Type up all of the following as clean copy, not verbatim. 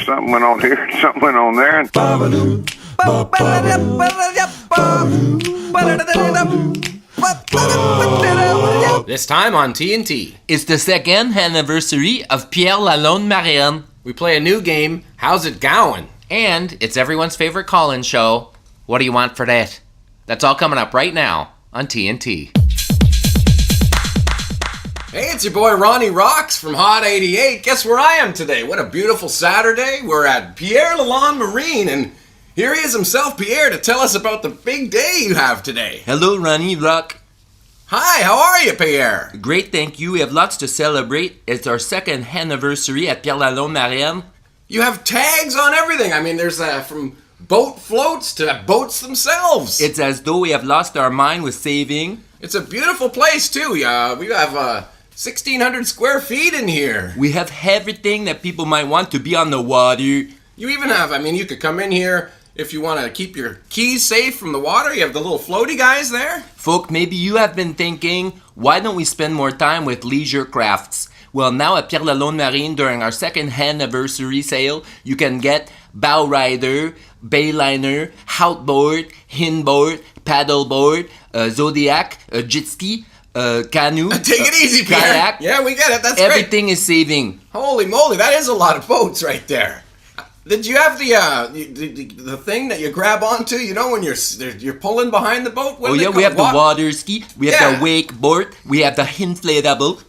something went on here, something went on there. This time on TNT. It's the second anniversary of Pierre Lalonde Marianne. We play a new game, How's It Gowan'? And it's everyone's favorite call-in show. What do you want for that? That's all coming up right now on TNT. Hey, it's your boy Ronnie Rocks from Hot 88. Guess where I am today? What a beautiful Saturday. We're at Pierre Lalonde Marine, and here he is himself, Pierre, to tell us about the big day you have today. Hello, Ronnie Rock. Hi, how are you, Pierre? Great, thank you. We have lots to celebrate. It's our second anniversary at Pierre Lalonde Marianne. You have tags on everything. I mean, there's from boat floats to boats themselves. It's as though we have lost our mind with saving. It's a beautiful place, too. We have 1,600 square feet in here. We have everything that people might want to be on the water. You even have, you could come in here if you want to keep your keys safe from the water. You have the little floaty guys there. Folk, maybe you have been thinking, why don't we spend more time with leisure crafts? Well, now at Pierre Lalonde Marine, during our second anniversary sale, you can get bow rider, bayliner, outboard, hindboard, paddleboard, Zodiac, jet ski, canoe. Take it easy, Pierre. Kayak. Yeah, we get it. That's Everything great. is saving. Holy moly, that is a lot of boats right there. Did you have the thing that you grab onto? You know when you're pulling behind the boat? We have the water ski, we have the wakeboard, we have the inflatable.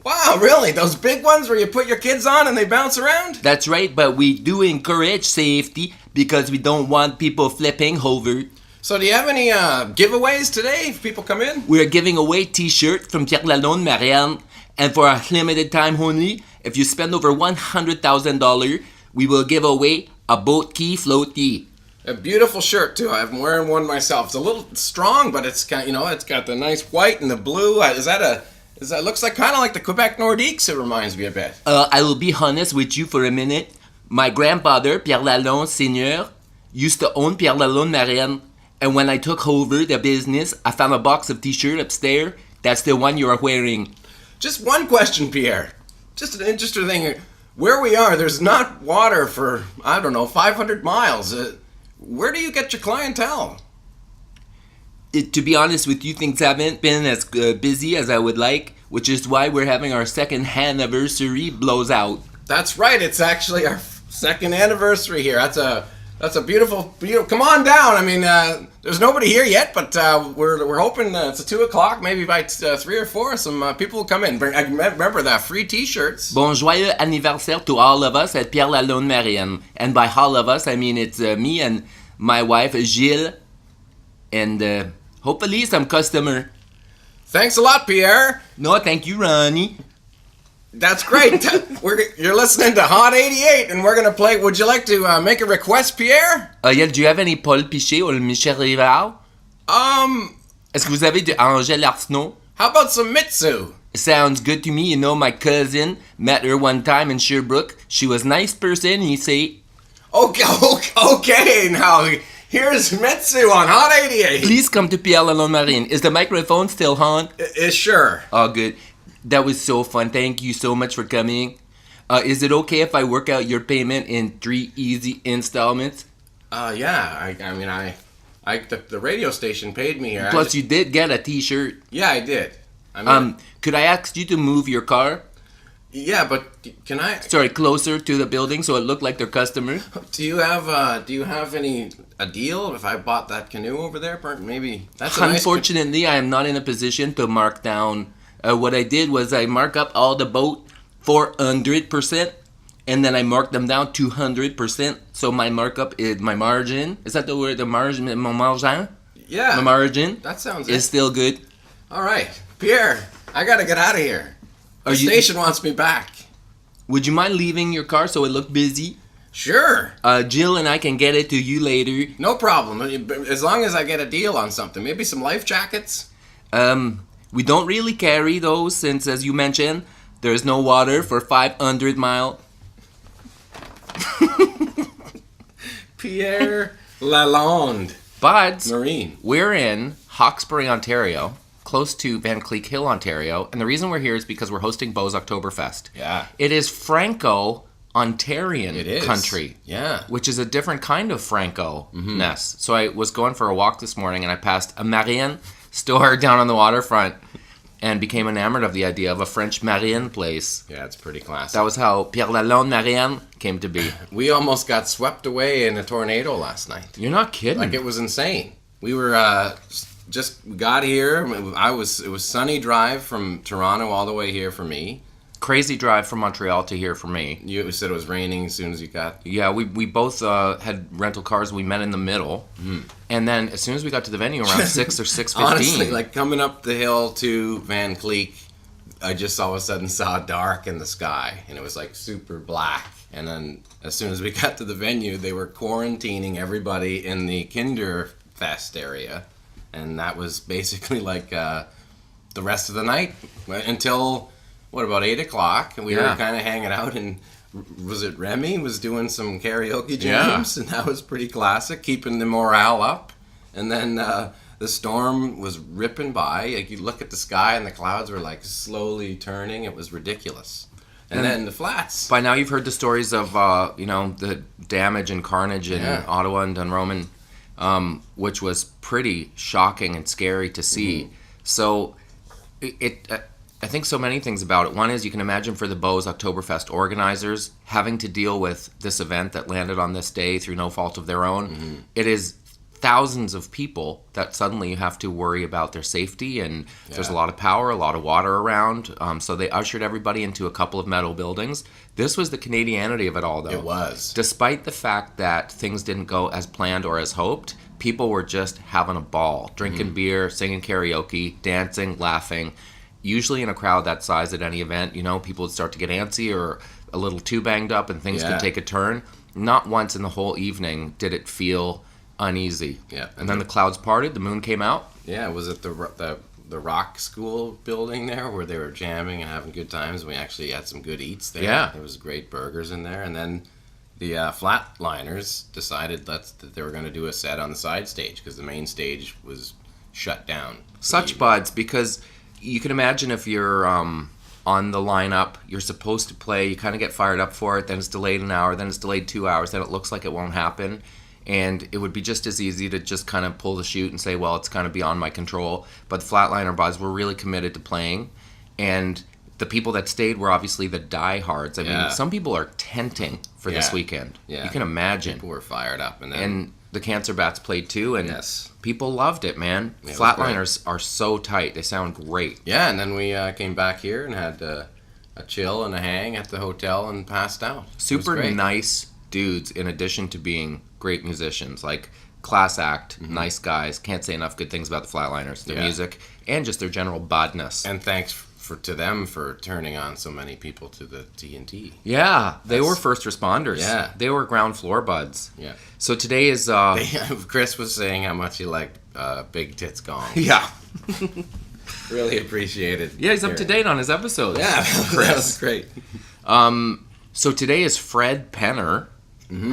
Wow, really? Those big ones where you put your kids on and they bounce around? That's right, but we do encourage safety because we don't want people flipping over. So do you have any giveaways today if people come in? We are giving away t-shirts from Pierre Lalonde Marianne, and for a limited time only, if you spend over $100,000, we will give away a boat key floaty. A beautiful shirt too. I'm wearing one myself. It's a little strong, but it's got it's got the nice white and the blue. That looks like kind of like the Quebec Nordiques. It reminds me a bit. I will be honest with you for a minute. My grandfather, Pierre Lalonde Senior, used to own Pierre Lalonde Marianne, and when I took over the business, I found a box of t-shirts upstairs. That's the one you are wearing. Just one question, Pierre. Just an interesting thing here. Where we are, there's not water for, 500 miles. Where do you get your clientele? To be honest with you, things haven't been as busy as I would like, which is why we're having our second anniversary blows out. That's right. It's actually our second anniversary here. That's a beautiful. Come on down. There's nobody here yet, but we're hoping it's 2:00. Maybe by 3 or 4, some people will come in. Remember that free T-shirts. Bon joyeux anniversaire to all of us at Pierre Lalonde Marianne, and by all of us, I mean it's me and my wife Gilles, and hopefully some customer. Thanks a lot, Pierre. No, thank you, Ronnie. That's great. You're listening to Hot 88, and we're going to play. Would you like to make a request, Pierre? Yael, do you have any Paul Piché or Michel Rivard? Est-ce que vous avez de Angèle Arsenault? How about some Mitsu? Sounds good to me. You know, my cousin met her one time in Sherbrooke. She was a nice person, he say. Okay, now here's Mitsu on Hot 88. Please come to Pierre Lalonde Marine. Is the microphone still on? Sure. Oh, good. That was so fun. Thank you so much for coming. Is it okay if I work out your payment in 3 easy installments? Yeah. The radio station paid me here. Plus, you did get a T-shirt. Yeah, I did. Could I ask you to move your car? Yeah, but can I? Sorry, closer to the building so it looked like their customer. Do you have a deal if I bought that canoe over there? Maybe that's. Unfortunately, I am not in a position to mark down. What I did was I mark up all the boat 400%, and then I marked them down 200%. So my markup is my margin. Is that the word? The margin? My margin? Yeah. My margin. That sounds. Is still good. All right, Pierre. I gotta get out of here. The station wants me back. Would you mind leaving your car so it looked busy? Sure. Jill and I can get it to you later. No problem. As long as I get a deal on something. Maybe some life jackets. We don't really carry those since, as you mentioned, there's no water for 500 miles. Pierre Lalonde Marine. We're in Hawkesbury, Ontario, close to Van Cleek Hill, Ontario, and the reason we're here is because we're hosting Beau's Oktoberfest. Yeah. It is Franco Ontarian It is. country. Yeah. Which is a different kind of Franco-ness. So I was going for a walk this morning and I passed a Marienne store down on the waterfront and became enamored of the idea of a French Marienne place. Yeah, it's pretty classic. That was how Pierre Lalonde Marienne came to be. We almost got swept away in a tornado last night. You're not kidding. Like, it was insane. We were just got here. It was sunny drive from Toronto all the way here for me. Crazy drive from Montreal to here for me. You said it was raining as soon as you got. Yeah, we both had rental cars. We met in the middle, and then as soon as we got to the venue around 6 or 6:15, Honestly, like coming up the hill to Van Cleek, I just all of a sudden saw dark in the sky, and it was like super black. And then as soon as we got to the venue, they were quarantining everybody in the Kinderfest area, and that was basically like the rest of the night until. What, about 8 o'clock? And we were kind of hanging out, and was it Remy was doing some karaoke jams? And that was pretty classic, keeping the morale up. And then the storm was ripping by. Like, you look at the sky, and the clouds were like slowly turning. It was ridiculous. And then the flats. By now you've heard the stories of the damage and carnage in Ottawa and Dunroman, which was pretty shocking and scary to see. So I think so many things about it. One is you can imagine for the Beau's Oktoberfest organizers having to deal with this event that landed on this day through no fault of their own. It is thousands of people that suddenly you have to worry about their safety, and there's a lot of power, a lot of water around. So they ushered everybody into a couple of metal buildings. This was the Canadianity of it all, though. It was. Despite the fact that things didn't go as planned or as hoped, people were just having a ball, drinking beer, singing karaoke, dancing, laughing. Usually in a crowd that size at any event, people would start to get antsy or a little too banged up and things could take a turn. Not once in the whole evening did it feel uneasy. Yeah. And then the clouds parted, the moon came out. Yeah, was it the Rock School building there where they were jamming and having good times? We actually had some good eats there. Yeah. There was great burgers in there. And then the Flatliners decided that they were going to do a set on the side stage because the main stage was shut down. Such buds, because you can imagine if you're on the lineup, you're supposed to play, you kind of get fired up for it, then it's delayed an hour, then it's delayed 2 hours, then it looks like it won't happen. And it would be just as easy to just kind of pull the chute and say, well, it's kind of beyond my control. But the Flatliner buds were really committed to playing. And the people that stayed were obviously the diehards. I mean, some people are tenting for this weekend. Yeah. You can imagine. People were fired up. And the Cancer Bats played too, and people loved it, man. Yeah, Flatliners are so tight. They sound great. Yeah, and then we came back here and had a chill and a hang at the hotel and passed out. Super nice dudes, in addition to being great musicians. Like, class act, nice guys. Can't say enough good things about the Flatliners. Their music, and just their general badness. And thanks to them for turning on so many people to the TNT. Yeah, they were first responders. Yeah. They were ground floor buds. Yeah. So today is... Chris was saying how much he liked Big Tits Gong. Yeah. Really appreciated. Yeah, he's up to date on his episodes. Yeah, that was great. So today is Fred Penner,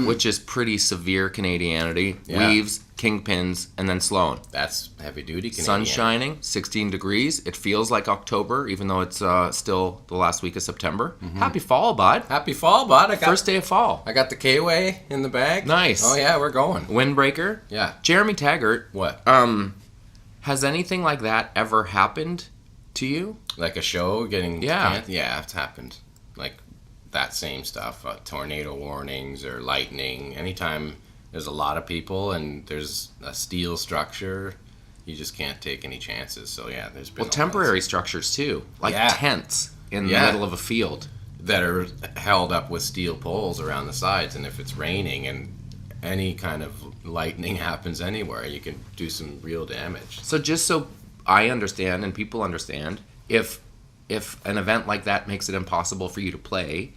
which is pretty severe Canadianity. Yeah. Weaves, Kingpins, and then Sloan. That's heavy duty Canadian. Sun shining, 16 degrees. It feels like October, even though it's still the last week of September. Happy fall, bud. Happy fall, bud. First day of fall. I got the K-Way in the bag. Nice. Oh, yeah, we're going. Windbreaker. Yeah. Jeremy Taggart. What? Has anything like that ever happened to you? Like a show getting... Yeah. Yeah, it's happened. Like that same stuff. Tornado warnings or lightning. Anytime there's a lot of people and there's a steel structure, you just can't take any chances. So, yeah, there's been... Well, temporary structures, too. Like tents in the middle of a field. That are held up with steel poles around the sides. And if it's raining and any kind of lightning happens anywhere, you can do some real damage. So just so I understand and people understand, if an event like that makes it impossible for you to play,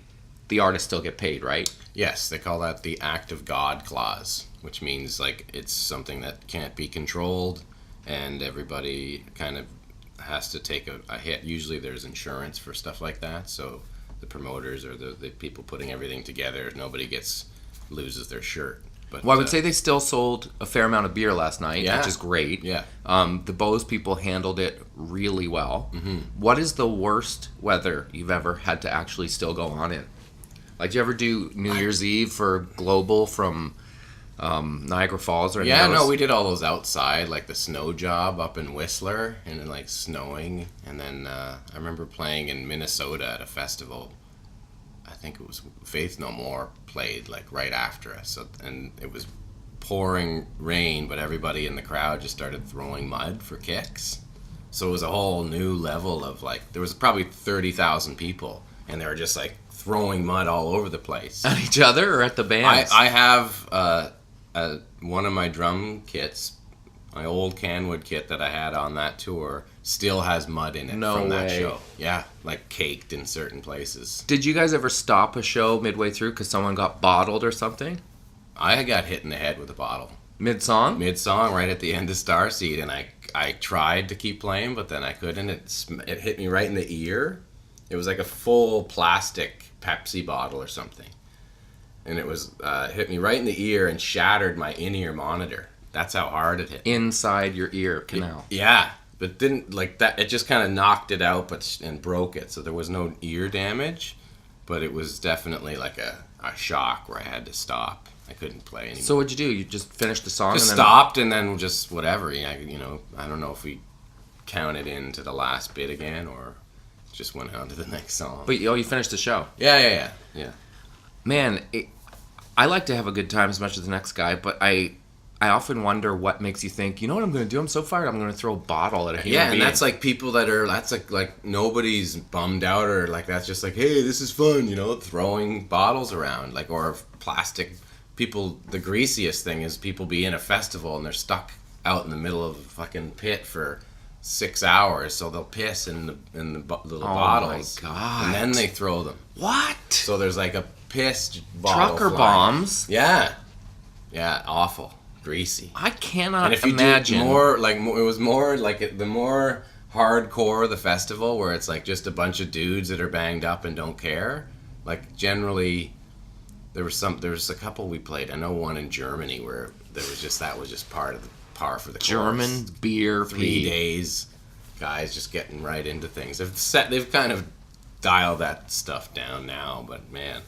the artists still get paid, right? Yes, they call that the act of God clause, which means like it's something that can't be controlled and everybody kind of has to take a hit. Usually there's insurance for stuff like that, so the promoters or the people putting everything together, nobody loses their shirt. But, well, I would say they still sold a fair amount of beer last night, which is great. Yeah. The Beau's people handled it really well. What is the worst weather you've ever had to actually still go on in? Like, do you ever do New Year's Eve for Global from Niagara Falls or any Yeah, of those? no, we did all those outside, like the snow job up in Whistler, and then like snowing. And then I remember playing in Minnesota at a festival. I think it was Faith No More played like right after us, and it was pouring rain, but everybody in the crowd just started throwing mud for kicks. So it was a whole new level of like, there was probably 30,000 people, and they were just like throwing mud all over the place. At each other or at the bands? I have one of my drum kits, my old Canwood kit that I had on that tour, still has mud in it from that way. show. Yeah, like caked in certain places. Did you guys ever stop a show midway through because someone got bottled or something? I got hit in the head with a bottle. Mid-song? Mid-song, right at the end of Starseed, and I tried to keep playing, but then I couldn't. It hit me right in the ear. It was like a full plastic Pepsi bottle or something. And it was hit me right in the ear and shattered my in-ear monitor. That's how hard it hit. Inside your ear canal. Yeah, but didn't like that. It just kind of knocked it out, and broke it. So there was no ear damage, but it was definitely like a shock where I had to stop. I couldn't play anymore. So what'd you do? You just finished the song? Just and then... stopped and then just whatever. Yeah, I don't know if we counted into the last bit again or just went on to the next song. But you finished the show. Yeah. Man, I like to have a good time as much as the next guy, but I often wonder what makes you think, you know what I'm going to do? I'm so fired, I'm going to throw a bottle at a human Yeah, and being. that's like people that's like nobody's bummed out or like that's just like, hey, this is fun, throwing bottles around like or plastic. People, the greasiest thing is people be in a festival and they're stuck out in the middle of a fucking pit for 6 hours, so they'll piss in the little bottles. Oh my God. And then they throw them. What? So there's like a piss bottle Trucker flying. bombs? Yeah, awful, greasy. I cannot And if you imagine. do it was more like the more hardcore the festival, where it's like just a bunch of dudes that are banged up and don't care. Like generally, there was a couple we played. I know one in Germany where that was just part of the par for the German course. beer 3 pee. days, guys just getting right into things. They've kind of dialed that stuff down now, but man.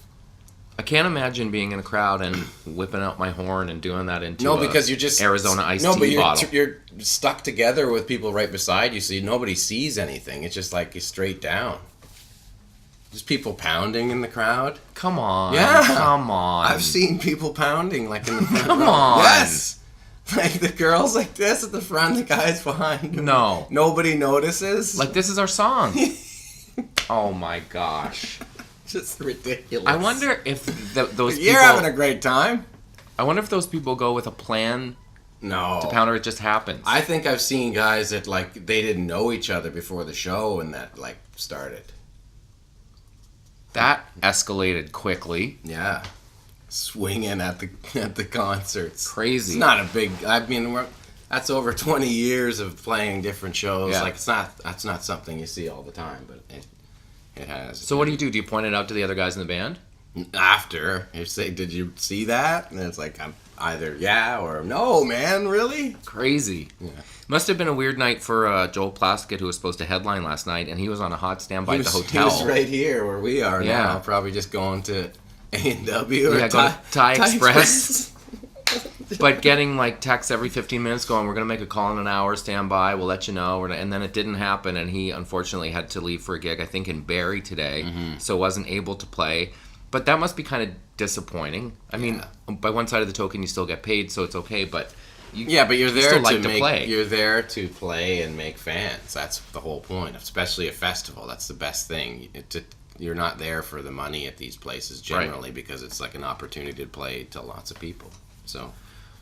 I can't imagine being in a crowd and whipping out my horn and doing that into because you're just Arizona iced no, but tea bottle. you're stuck together with people right beside you, so nobody sees anything. It's just like straight down. Just people pounding in the crowd. Come on. Yeah. Come on. I've seen people pounding like in the front Come row. on. Yes. Like the girls like this at the front, the guys behind. No. Nobody notices. Like, this is our song. Oh my gosh. just ridiculous. I wonder if those people... You're having a great time. I wonder if those people go with a plan No. to pound or it just happens. I think I've seen guys that like they didn't know each other before the show and that like started. That escalated quickly. Yeah. Swinging at the concerts. Crazy. It's not a big. I mean, that's over 20 years of playing different shows. Yeah. Like that's not something you see all the time, but it has. So what do you do? Do you point it out to the other guys in the band? After you say, "Did you see that?" And it's like I'm either yeah or no, man. Really? Crazy. Yeah. Must have been a weird night for Joel Plaskett, who was supposed to headline last night, and he was on a hot standby at the hotel. He was right here where we are Yeah. now. Probably just going to A&W or Yeah, go to Thai Express. But getting like texts every 15 minutes going, we're going to make a call in an hour, stand by, we'll let you know. And then it didn't happen, and he unfortunately had to leave for a gig, I think in Barrie today, so wasn't able to play. But that must be kind of disappointing. I mean, by one side of the token, you still get paid, so it's okay, but... but you're there still to like to play. You're there to play and make fans. That's the whole point, especially a festival. That's the best thing. You're not there for the money at these places generally because it's like an opportunity to play to lots of people. So,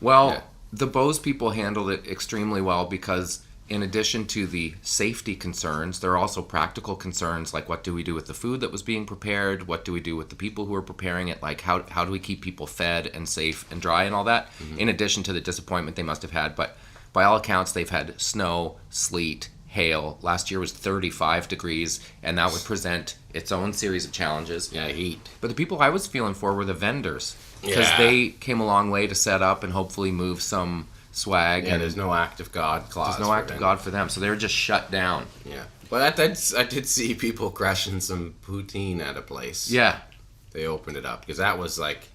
Well, the Bose people handled it extremely well because in addition to the safety concerns, there are also practical concerns like what do we do with the food that was being prepared? What do we do with the people who are preparing it? Like how do we keep people fed and safe and dry and all that? In addition to the disappointment they must have had. But by all accounts, they've had snow, sleet, hail. Last year was 35 degrees, and that would present its own series of challenges. yeah, heat. But the people I was feeling for were the vendors because Yeah. they came a long way to set up and hopefully move some swag. Yeah, and there's no act of God clause. there's no act of God for them, so they were just shut down. Yeah. But I did see people crushing some poutine at a place. Yeah, they opened it up, because that was like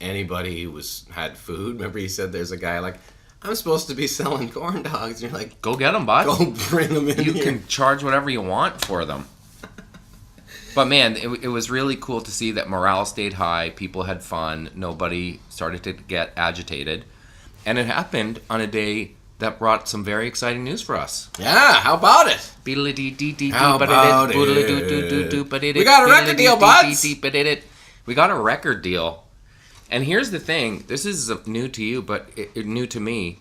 anybody who had food. Remember, he said there's a guy like, I'm supposed to be selling corn dogs. And you're like, Go get them, bud. go bring them in You here. can charge whatever you want for them. But man, it was really cool to see that morale stayed high. People had fun. Nobody started to get agitated. And it happened on a day that brought some very exciting news for us. Yeah, how about it? How about it? We got a record deal, buds. We got a record deal. And here's the thing. This is new to you, but new to me.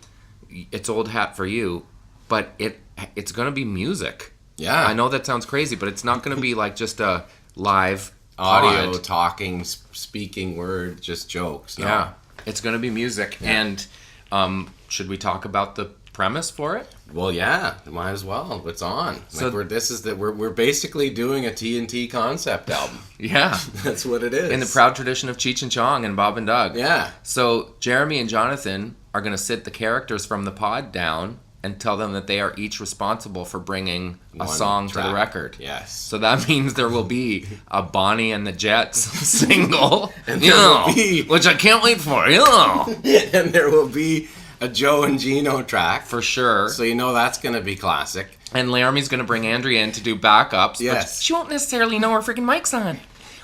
It's old hat for you. But it's going to be music. Yeah. I know that sounds crazy, but it's not going to be like just a live Audio, pod. talking, speaking word, just jokes. No. Yeah. It's going to be music. Yeah. And should we talk about the premise for it? Well, yeah, might as well. It's on. So- we're basically doing a TNT concept album. Yeah. That's what it is. In the proud tradition of Cheech and Chong and Bob and Doug. Yeah. So Jeremy and Jonathan are going to sit the characters from the pod down and tell them that they are each responsible for bringing a One song to the track. record. Yes. So that means there will be a Bonnie and the Jets single, And there will be- which I can't wait for, And there will be a Joe and Gino track. for sure. So you know that's going to be classic. And Laramie's going to bring Andrea in to do backups. Yes. But she won't necessarily know her freaking mic's on.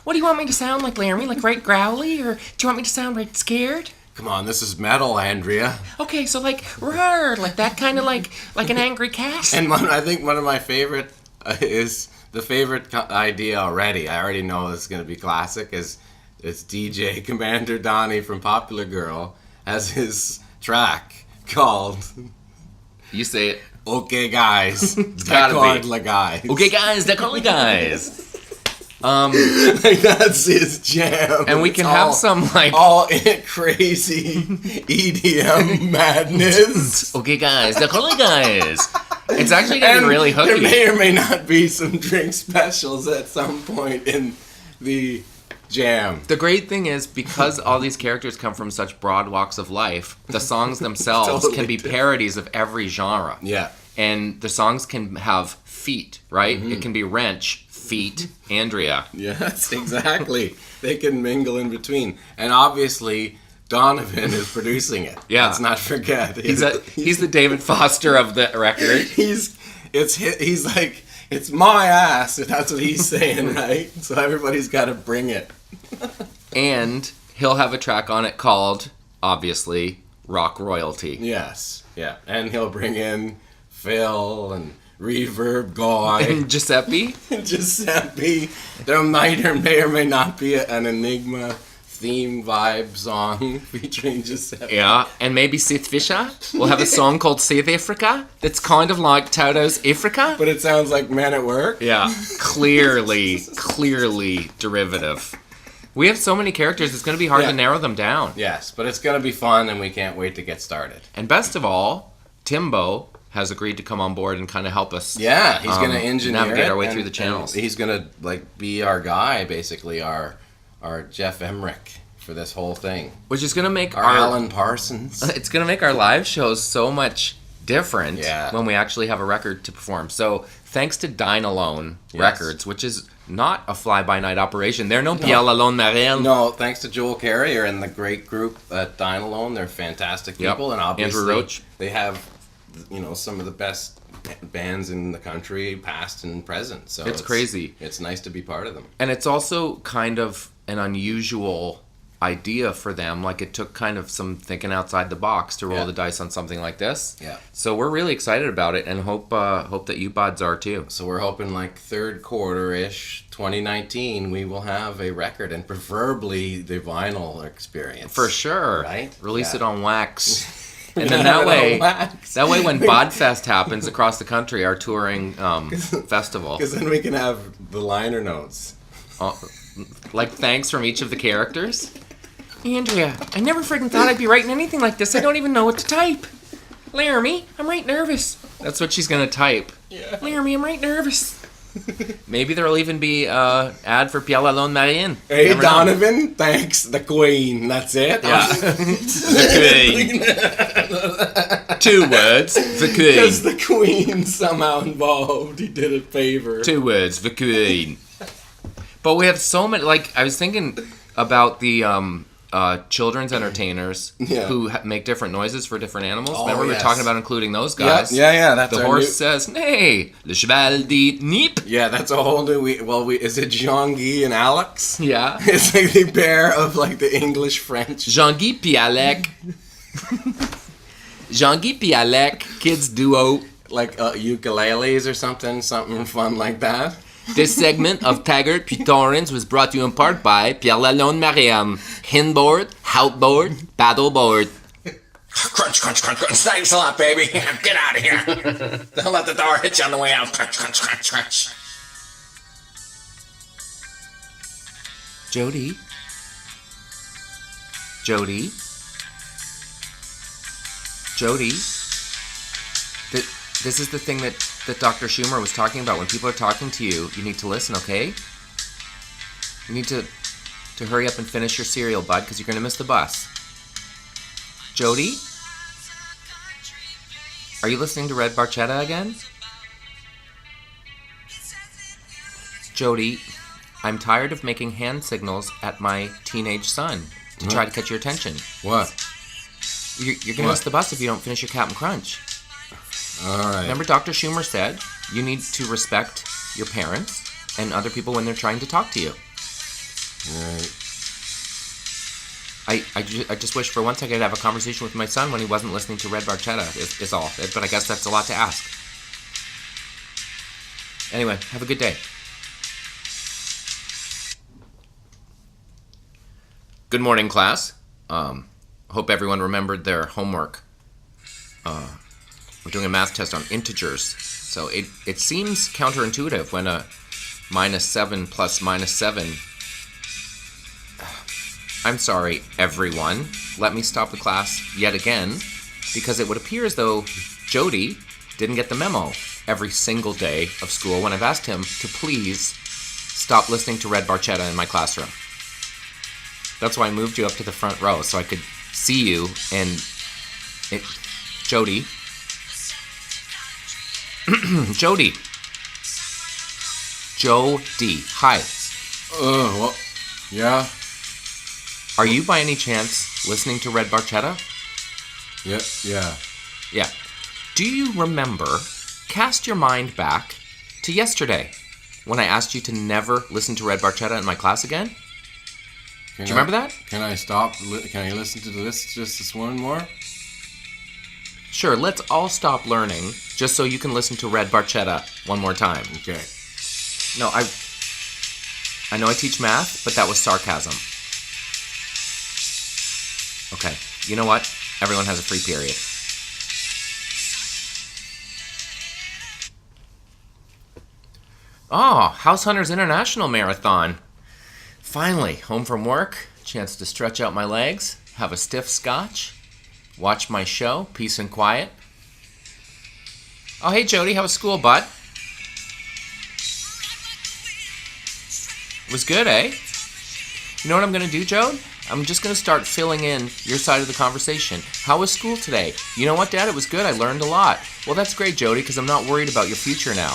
What do you want me to sound like, Laramie? Like right growly? Or do you want me to sound right scared? Come on, this is metal, Andrea. Okay, so like, roar, like that kind of like an angry cat. And I think one of my favorite is the favorite idea already. I already know it's going to be classic. Is it's DJ Commander Donnie from Popular Girl has his track called You say it. "Okay Guys, gotta be. Decord La Guys." Okay, guys, they're calling guys. Like, that's his jam. And we can It's have all- some like, all in crazy EDM madness. okay, guys, they're calling guys. It's actually getting And really hooky. there may or may not be some drink specials at some point in the jam. The great thing is, because all these characters come from such broad walks of life, the songs themselves Totally can be different. parodies of every genre. Yeah. And the songs can have feet, right? Mm-hmm. It can be Wrench, feet, Andrea. Yes, exactly. They can mingle in between. And obviously, Donovan is producing it. Yeah. Let's not forget. He's the David Foster of the record. He's like, it's my ass. That's what he's saying, right? So everybody's got to bring it. And he'll have a track on it called, obviously, Rock Royalty. Yes. Yeah. And he'll bring in Phil and Reverb Guy. And Giuseppe. Giuseppe. There might or may not be an Enigma theme vibe song featuring Giuseppe. Yeah, and maybe Seth Fisher will have a song called South Africa that's kind of like Toto's Africa. But it sounds like Men at Work. Yeah, clearly derivative. We have so many characters, it's going to be hard Yeah. to narrow them down. Yes, but it's going to be fun and we can't wait to get started. And best of all, Timbo has agreed to come on board and kind of help us. Yeah, he's going to engineer navigate it our way and- through the channels. and he's going to like be our guy, basically, our Jeff Emmerich for this whole thing. Which is going to make Our Alan Parsons. It's going to make our live shows so much different Yeah. when we actually have a record to perform. So thanks to Dine Alone Yes. Records, which is not a fly-by-night operation. They're no Pierre Lalonde Marielle. No, thanks to Joel Carrier and the great group at Dine Alone. They're fantastic Yep. people, and obviously Andrew Roach. they have, some of the best bands in the country, past and present. So It's crazy. It's nice to be part of them. And it's also kind of an unusual idea for them. Like, it took kind of some thinking outside the box to roll Yeah. the dice on something like this. Yeah. So we're really excited about it, and hope that you buds are too. So we're hoping like third quarter-ish 2019 we will have a record, and preferably the vinyl experience. For sure. Right? Release Yeah. it on wax. And Yeah, then that on way, wax. when Bodfest happens across the country, our touring festival, Because then we can have the liner notes. like thanks from each of the characters. Andrea, I never freaking thought I'd be writing anything like this. I don't even know what to type. Laramie, I'm right nervous. That's what she's gonna type. Yeah. Laramie, I'm right nervous. Maybe there'll even be an ad for Pierre Lalonde Marienne. Hey, Never know. Donovan, thanks, the Queen. That's it? Yeah. The Queen. 2 words, the Because Queen. the Queen somehow involved. He did a favor. 2 words, the Queen. But we have so many. Like I was thinking about the children's entertainers who make different noises for different animals. Remember we were talking about including those guys. Yeah. That's the horse says, "Nay, le cheval dit neep." Yeah, that's a whole new. Is it Jean-Guy and Alex? Yeah, It's like the pair of like the English French. Jean-Guy Pialec. Jean-Guy Pialec kids duo. Like ukuleles or something fun like that. This segment of Taggart puis Torrens was brought to you in part by Pierre Lalonde Marianne. Hindboard, outboard, paddleboard. Crunch, crunch, crunch, crunch. Thanks a lot, baby. Get out of here. Don't let the door hit you on the way out. Crunch, crunch, crunch, crunch. Jody? Jody? Jody? This is the thing that Dr. Schumer was talking about. When people are talking to you, you need to listen, okay? You need to hurry up and finish your cereal, bud, because you're going to miss the bus. Jody? Are you listening to Red Barchetta again? Jody, I'm tired of making hand signals at my teenage son to try to catch your attention. What? You're going to miss the bus if you don't finish your Captain Crunch. All right. Remember Dr. Schumer said you need to respect your parents and other people when they're trying to talk to you. Right. I just wish for once I could have a conversation with my son when he wasn't listening to Red Barchetta, is all. But I guess that's a lot to ask. Anyway, have a good day. Good morning, class. Hope everyone remembered their homework. We're doing a math test on integers. So it seems counterintuitive when a -7 plus -7... I'm sorry, everyone. Let me stop the class yet again, because it would appear as though Jody didn't get the memo every single day of school when I've asked him to please stop listening to Red Barchetta in my classroom. That's why I moved you up to the front row, so I could see you and... Jody. Jody. Jody. Hi. Well, yeah. Are you by any chance listening to Red Barchetta? Yeah. Yeah. Do you remember, cast your mind back to yesterday when I asked you to never listen to Red Barchetta in my class again? Do you remember that? Can I stop? Can I listen to this just this one more? Sure, let's all stop learning just so you can listen to Red Barchetta one more time. Okay. No, I know I teach math, but that was sarcasm. Okay, you know what? Everyone has a free period. Oh, House Hunters International Marathon. Finally, home from work, chance to stretch out my legs, have a stiff scotch, watch my show, peace and quiet. Oh, hey Jody, how was school, bud? It was good, eh? You know what I'm going to do, Jode? I'm just going to start filling in your side of the conversation. How was school today? You know what, Dad? It was good. I learned a lot. Well, that's great, Jody, because I'm not worried about your future now.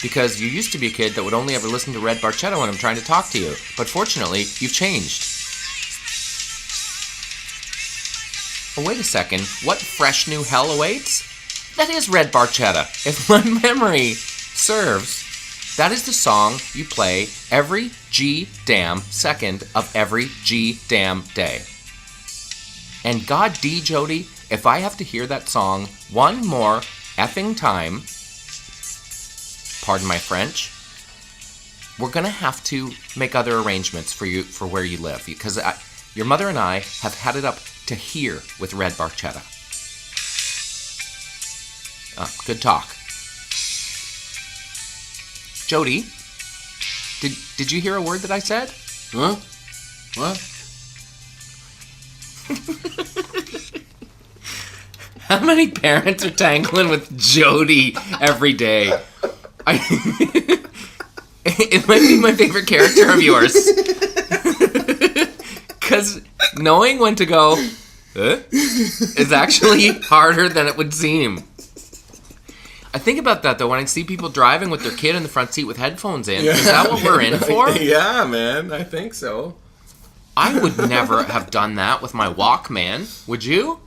Because you used to be a kid that would only ever listen to Red Barchetta when I'm trying to talk to you. But fortunately, you've changed. Oh, wait a second. What fresh new hell awaits? That is Red Barchetta. If my memory serves, that is the song you play every G-damn second of every G-damn day. And God D, Jody, if I have to hear that song one more effing time, pardon my French, we're going to have to make other arrangements for you for where you live, because your mother and I have had it up to here with Red Barchetta. Good talk. Jody, did you hear a word that I said? Huh? What? How many parents are tangling with Jody every day? It might be my favorite character of yours. Because knowing when to go is actually harder than it would seem. I think about that though when I see people driving with their kid in the front seat with headphones in. Is that what we're in for? Yeah, man. I think so. I would never have done that with my Walkman. Would you?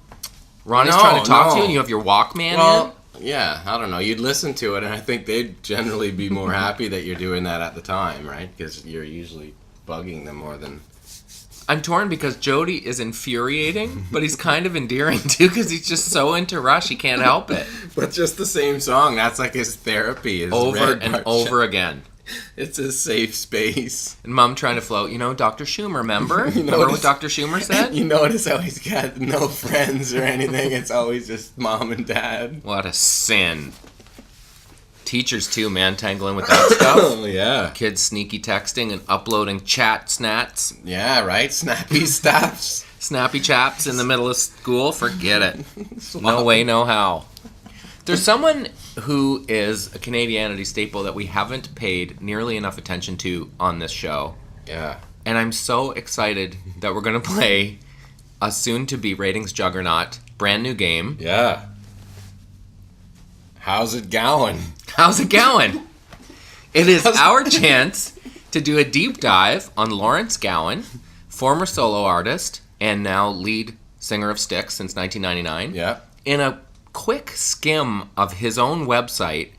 Ronnie's No, trying to talk to you no. and you have your Walkman in? Well, yeah, I don't know. You'd listen to it, and I think they'd generally be more happy that you're doing that at the time, right? Because you're usually bugging them more than... I'm torn because Jody is infuriating, but he's kind of endearing too because he's just so into Rush he can't help it. But just the same song. That's like his therapy. His Over Red and March. over again. It's a safe space. And Mom trying to float, Dr. Schumer, remember? You Remember notice- what Dr. Schumer said? You notice how he's got no friends or anything. It's always just mom and dad. What a sin. Teachers too, man, tangling with that stuff. Oh, yeah. Kids sneaky texting and uploading chat snats, Yeah, right? Snappy stuffs. snappy chaps in the middle of school. Forget it. No way, no how. There's someone who is a Canadianity staple that we haven't paid nearly enough attention to on this show. Yeah. And I'm so excited that we're going to play a soon-to-be ratings juggernaut brand new game. Yeah. How's it going? How's it going? It is our chance to do a deep dive on Lawrence Gowan, former solo artist and now lead singer of Styx since 1999. Yeah. In a quick skim of his own website,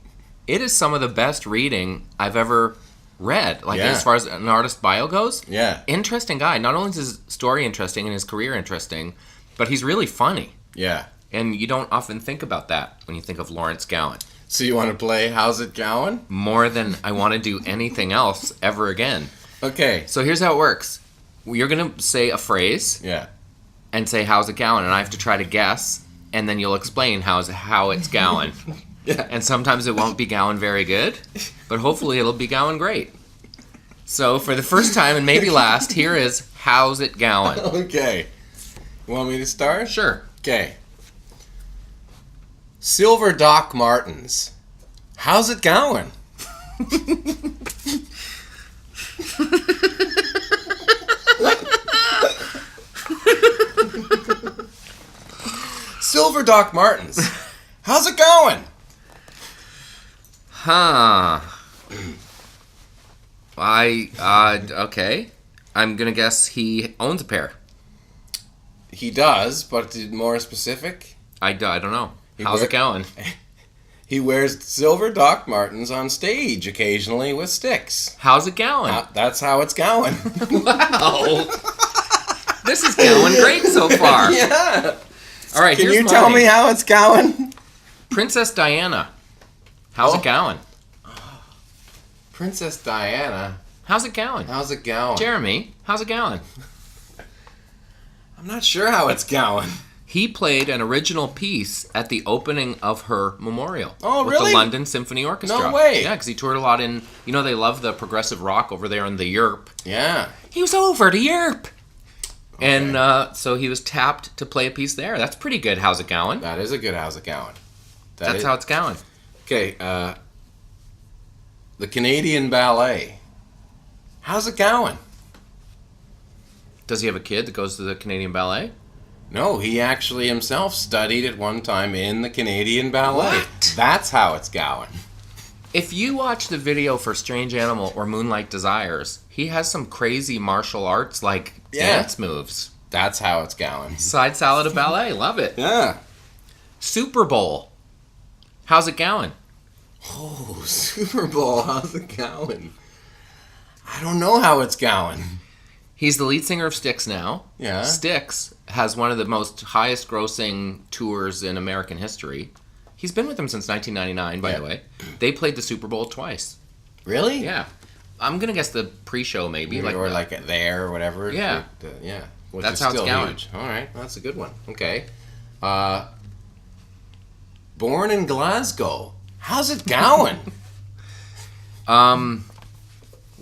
it is some of the best reading I've ever read. Like, Yeah. as far as an artist bio goes. Yeah. Interesting guy. Not only is his story interesting and his career interesting, but he's really funny. Yeah. And you don't often think about that when you think of Lawrence Gowan. So you want to play How's It Going? More than I want to do anything else ever again. Okay. So here's how it works. You're going to say a phrase Yeah. and say, how's it going? And I have to try to guess, and then you'll explain how it's going. Yeah. And sometimes it won't be going very good, but hopefully it'll be going great. So for the first time and maybe last, here is how's it going? Okay. You want me to start? Sure. Okay. Silver Doc Martens. How's it going? Silver Doc Martens. How's it going? Huh. Okay. I'm gonna guess he owns a pair. He does, but more specific, I don't know. He How's it wear- going? he wears silver Doc Martens on stage occasionally with Styx. How's it going? That's how it's going. Wow. This is going great so far. Yeah. All right, Can here's you tell mine. me how it's going? Princess Diana. How's Oh. it going? Princess Diana. How's it going? How's it going? Jeremy, how's it going? I'm not sure how it's going. He played an original piece at the opening of her memorial. Oh, with really? the London Symphony Orchestra. No way. Yeah, because he toured a lot in, they love the progressive rock over there in the Europe. Yeah. He was over to Europe. And so he was tapped to play a piece there. That's pretty good. How's it going? That is a good how's it going. That's how it's going. Okay, the Canadian Ballet. How's it going? Does he have a kid that goes to the Canadian Ballet? No, he actually himself studied at one time in the Canadian Ballet. What? That's how it's going. If you watch the video for Strange Animal or Moonlight Desires, he has some crazy martial arts dance moves. That's how it's going. Side salad of ballet, love it. Yeah. Super Bowl, how's it going? Oh, Super Bowl, how's it going? I don't know how it's going. He's the lead singer of Styx now. Yeah. Styx has one of the most highest grossing tours in American history. He's been with them since 1999, by the way. They played the Super Bowl twice. Really? Yeah. I'm going to guess the pre-show maybe. Or like there or whatever. Yeah. Yeah. Which That's is how it's still going. huge. All right, that's a good one. Okay. Born in Glasgow. How's it going?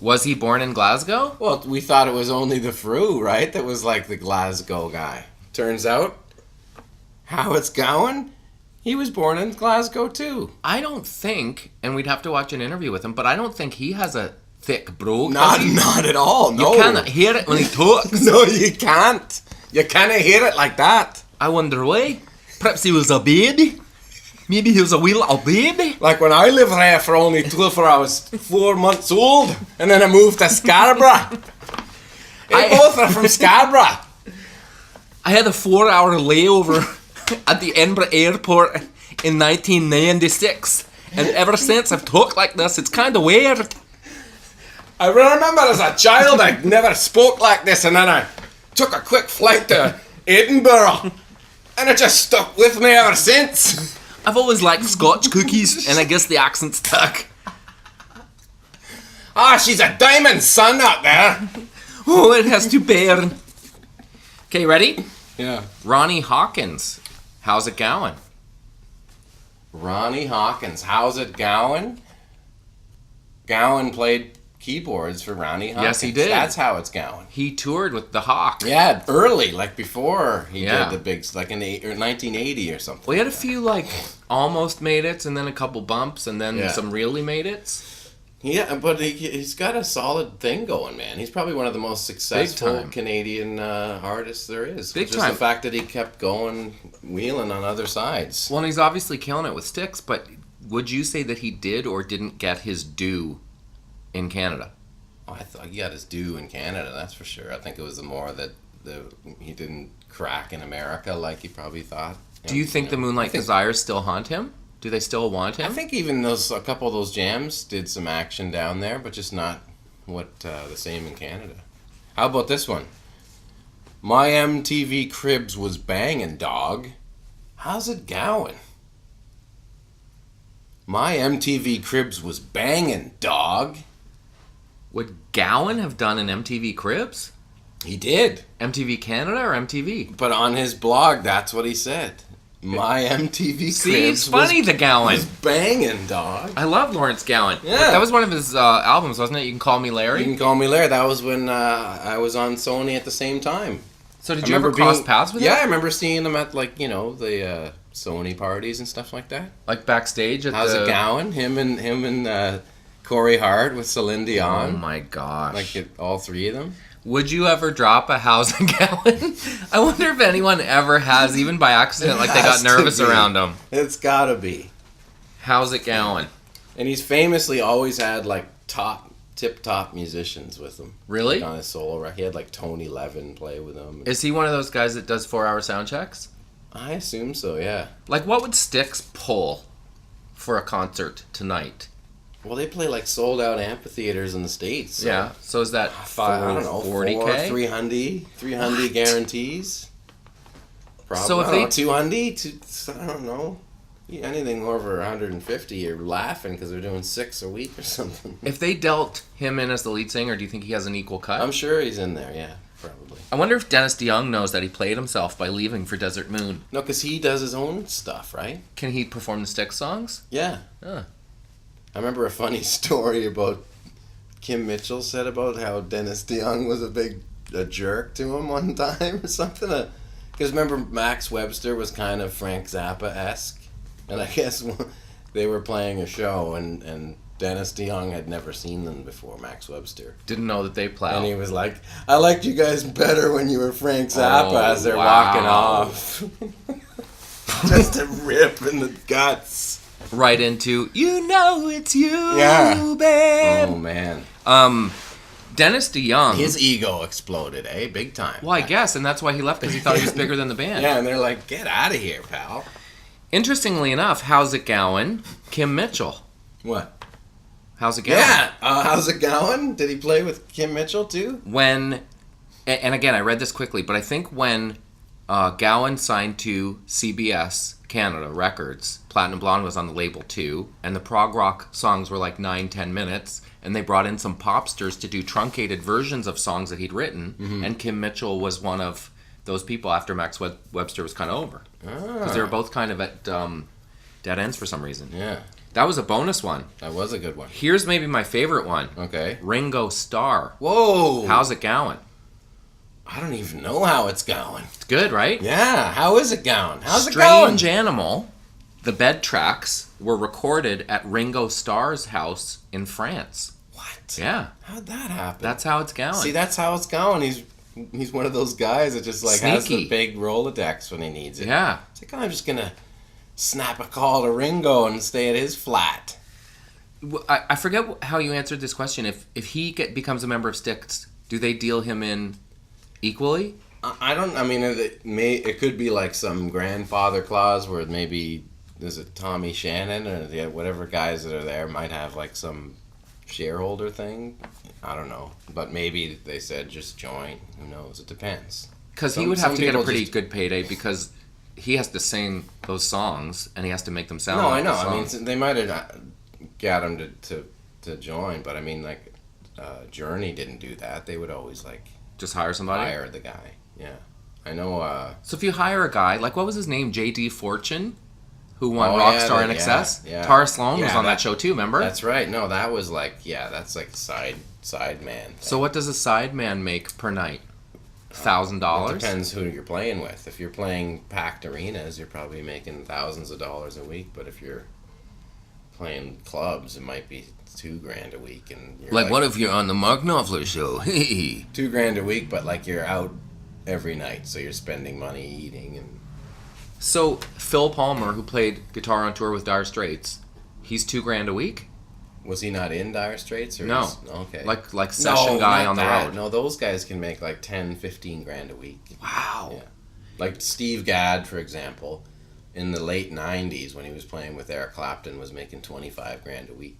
Was he born in Glasgow? Well, we thought it was only the Fru, right? That was like the Glasgow guy. Turns out, how it's going? He was born in Glasgow too. I don't think, and we'd have to watch an interview with him, but I don't think he has a thick brogue. Not at all. No. You cannot hear it when he talks. No, you can't. You can't hear it like that. I wonder why. Perhaps he was a baby. Maybe he was a wee little baby. Like when I lived there for only till I was 4 months old, and then I moved to Scarborough. They both are from Scarborough. I had a 4-hour layover at the Edinburgh airport in 1996. And ever since I've talked like this, it's kind of weird. I remember as a child I never spoke like this, and then I took a quick flight to Edinburgh, and it just stuck with me ever since. I've always liked Scotch cookies, and I guess the accent stuck. Ah, she's a diamond sun out there. Oh, it has to burn. Okay, ready? Yeah. Ronnie Hawkins. How's it going? Ronnie Hawkins, how's it going? Gowan played keyboards for Ronnie Hawkins. Yes, he did. That's how it's going. He toured with the Hawk. Yeah, early, like before he Yeah. did the big, like in 1980 or something. We had a few, like, almost made it, and then a couple bumps, and then Yeah. some really made it. Yeah, but he's got a solid thing going, man. He's probably one of the most successful time. Canadian artists there is. Big Just time. the fact that he kept going, wheeling on other sides. Well, and he's obviously killing it with Styx, but would you say that he did or didn't get his due in Canada? Oh, I thought he got his due in Canada, that's for sure. I think it was the more that he didn't crack in America like he probably thought. Do you think the Moonlight Desires still haunt him? Do they still want him? I think even a couple of those jams did some action down there, but just not what the same in Canada. How about this one? My MTV Cribs was banging, dog. How's it going? My MTV Cribs was banging, dog. Would Gowan have done an MTV Cribs? He did. MTV Canada or MTV? But on his blog, that's what he said. My MTV See, Cribs it's funny, the Gowan. was banging, dog. I love Lawrence Gowan. Yeah. That was one of his albums, wasn't it? You Can Call Me You Larry? can call me Larry. That was when I was on Sony at the same time. So did I you ever remember cross paths with him? Yeah, I remember seeing him at, like, the Sony parties and stuff like that. Like backstage at How's the... it going? Him and Corey Hart with Celine Oh Dion. my gosh. Like all three of them. Would you ever drop a How's It Gowan? I wonder if anyone ever has, even by accident, like they got Has to nervous be. around him. It's gotta be. How's it going? And he's famously always had like tip-top musicians with him. Really? Like on his solo record. He had like Tony Levin play with him. Is he one of those guys that does 4-hour sound checks? I assume so, yeah. Like, what would Styx pull for a concert tonight? Well, they play like sold-out amphitheaters in the States. So Yeah. So is that I don't know, 40K? 300 guarantees. Probably. So if I they- don't know, 200, I don't know. Anything over 150, you're laughing because they're doing 6 a week or something. If they dealt him in as the lead singer, do you think he has an equal cut? I'm sure he's in there, yeah, probably. I wonder if Dennis DeYoung knows that he played himself by leaving for Desert Moon. No, because he does his own stuff, right? Can he perform the Styx songs? Yeah. Huh. I remember a funny story about Kim Mitchell said about how Dennis DeYoung was a jerk to him one time or something. Because remember, Max Webster was kind of Frank Zappa-esque. And I guess they were playing a show, and Dennis DeYoung had never seen them before, Max Webster. Didn't know that they plow. And he was like, I liked you guys better when you were Frank Zappa, Oh, as they're wow. walking off. Just a rip in the guts. Right into, you know it's you, Yeah. babe. Oh, man. Dennis DeYoung. His ego exploded, eh? Big time. Well, I guess, and that's why he left, because he thought he was bigger than the band. Yeah, and they're like, get out of here, pal. Interestingly enough, How's It Gowan? Kim Mitchell. What? How's it going? Yeah. How's it going? Did he play with Kim Mitchell, too? When, and again, I read this quickly, but I think when Gowan signed to CBS Canada Records, Platinum Blonde was on the label too, and the prog rock songs were like 9-10 minutes, and they brought in some popsters to do truncated versions of songs that he'd written, and Kim Mitchell was one of those people after Max Webster was kind of over. Because they were both kind of at dead ends for some reason. Yeah. That was a bonus one. That was a good one. Here's maybe my favorite one. Okay. Ringo Starr. Whoa. How's it going? I don't even know how it's going. It's good, right? Yeah. How is it going? How's Strange it going? Animal, the bed tracks were recorded at Ringo Starr's house in France. What? Yeah, How'd that happen? that's how it's going. See, that's how it's going. He's one of those guys that just like has Sneaky. the big Rolodex when he needs it. Yeah. It's like, oh, I'm just gonna snap a call to Ringo and stay at his flat. I forget how you answered this question. If he becomes a member of Styx, do they deal him in equally? I don't. I mean, it could be like some grandfather clause where maybe is it Tommy Shannon or whatever guys that are there might have like some shareholder thing. I don't know, but maybe they said just join. Who knows? It depends. Because he would have to get a pretty good payday because he has to sing those songs and he has to make them sound. No, like I know. the I mean, songs. they might have got him to join, but I mean, like Journey didn't do that. They would always like Just hire somebody. hire the guy. Yeah, I know. So if you hire a guy, like what was his name, J.D. Fortune, who won Oh, Rockstar yeah, in Excess? yeah. Tara Sloan was Yeah, on that show too. Remember? That's right. No, that was like that's like side man. Thing. So what does a sideman make per night? It $1,000. depends who you're playing with. If you're playing packed arenas, you're probably making thousands of dollars a week. But if you're playing clubs, it might be $2,000 a week. And you're Like what if you're on the Mark Knopfler show? $2,000 a week, but like you're out every night, so you're spending money eating and. So Phil Palmer, who played guitar on tour with Dire Straits, he's $2,000 a week. Was he not in Dire Straits? Or No. Okay. Like session guy not on the that. road. No, those guys can make like $10,000-$15,000 a week. Wow. Yeah. Like Steve Gadd, for example, in the late '90s when he was playing with Eric Clapton, was making $25,000 a week.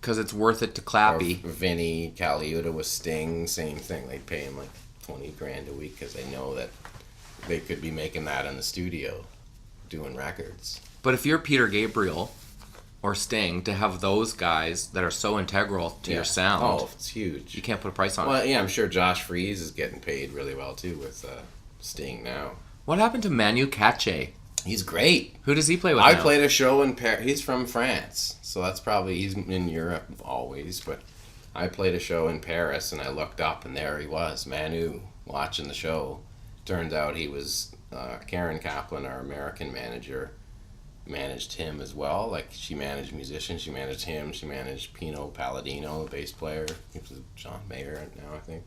Because it's worth it to Or Clappy. Vinny Caliuta with Sting, same thing. They'd pay him like $20,000 a week because they know that they could be making that in the studio, doing records. But if you're Peter Gabriel or Sting, to have those guys that are so integral to your sound, Oh, it's huge. you can't put a price on it. Well, yeah, I'm sure Josh Freese is getting paid really well too with Sting now. What happened to Manu Katché? He's great. Who does he play with I now? played a show in Paris. He's from France, so that's probably he's in Europe always. But I played a show in Paris, and I looked up, and there he was, Manu, watching the show. Turns out he was Karen Kaplan, our American manager, managed him as well. Like she managed musicians, she managed him, she managed Pino Palladino, the bass player. He was John Mayer now, I think.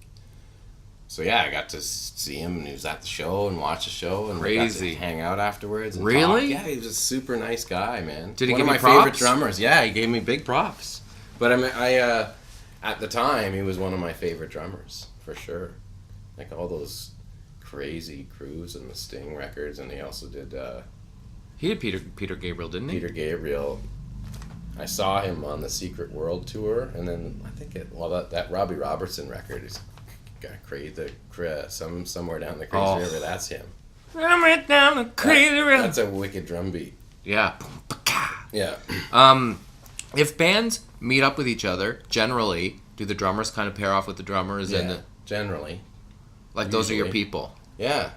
So yeah, I got to see him, and he was at the show and watch the show, and we got Crazy. to hang out afterwards. And Really? talk. Yeah, he was a super nice guy, man. Did he One give of you my favorite props? drummers? Yeah, he gave me big props. But I mean, at the time, he was one of my favorite drummers for sure. Like all those crazy Cruise and the Sting records, and he also did He did Peter Gabriel, didn't he? Peter Gabriel. I saw him on the Secret World tour, and then I think that Robbie Robertson record is got crazy. Somewhere down the crazy river. That's him. I'm right down the crazy river. That's a wicked drum beat. Yeah. Yeah. If bands meet up with each other, generally, do the drummers kind of pair off with the drummers and Yeah. Generally. like those are your Usually. people? Yeah.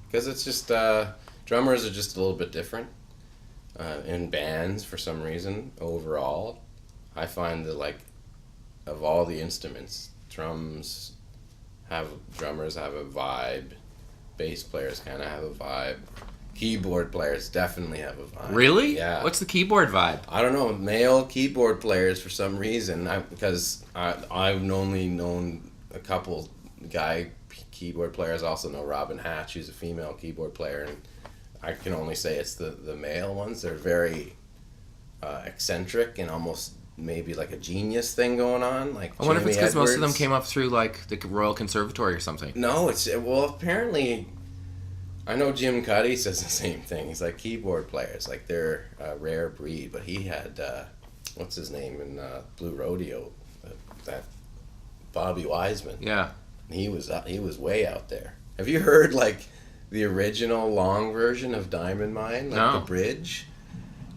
Because it's just drummers are just a little bit different in bands for some reason. Overall, I find that like of all the instruments, drummers have a vibe. Bass players kind of have a vibe. Keyboard players definitely have a vibe. Really? Yeah. What's the keyboard vibe? I don't know, male keyboard players for some reason. Because I've only known a couple guy keyboard players. I also know Robin Hatch, who's a female keyboard player, and I can only say it's the male ones. They're very eccentric and almost maybe like a genius thing going on. Like I wonder if it's Jamie because most of them Edwards. came up through like the Royal Conservatory or something. No, apparently, I know Jim Cuddy says the same thing. He's like keyboard players, like they're a rare breed. But he had what's his name in Blue Rodeo, that Bobby Wiseman. Yeah. He was way out there. Have you heard like the original long version of Diamond Mine, like No. the bridge?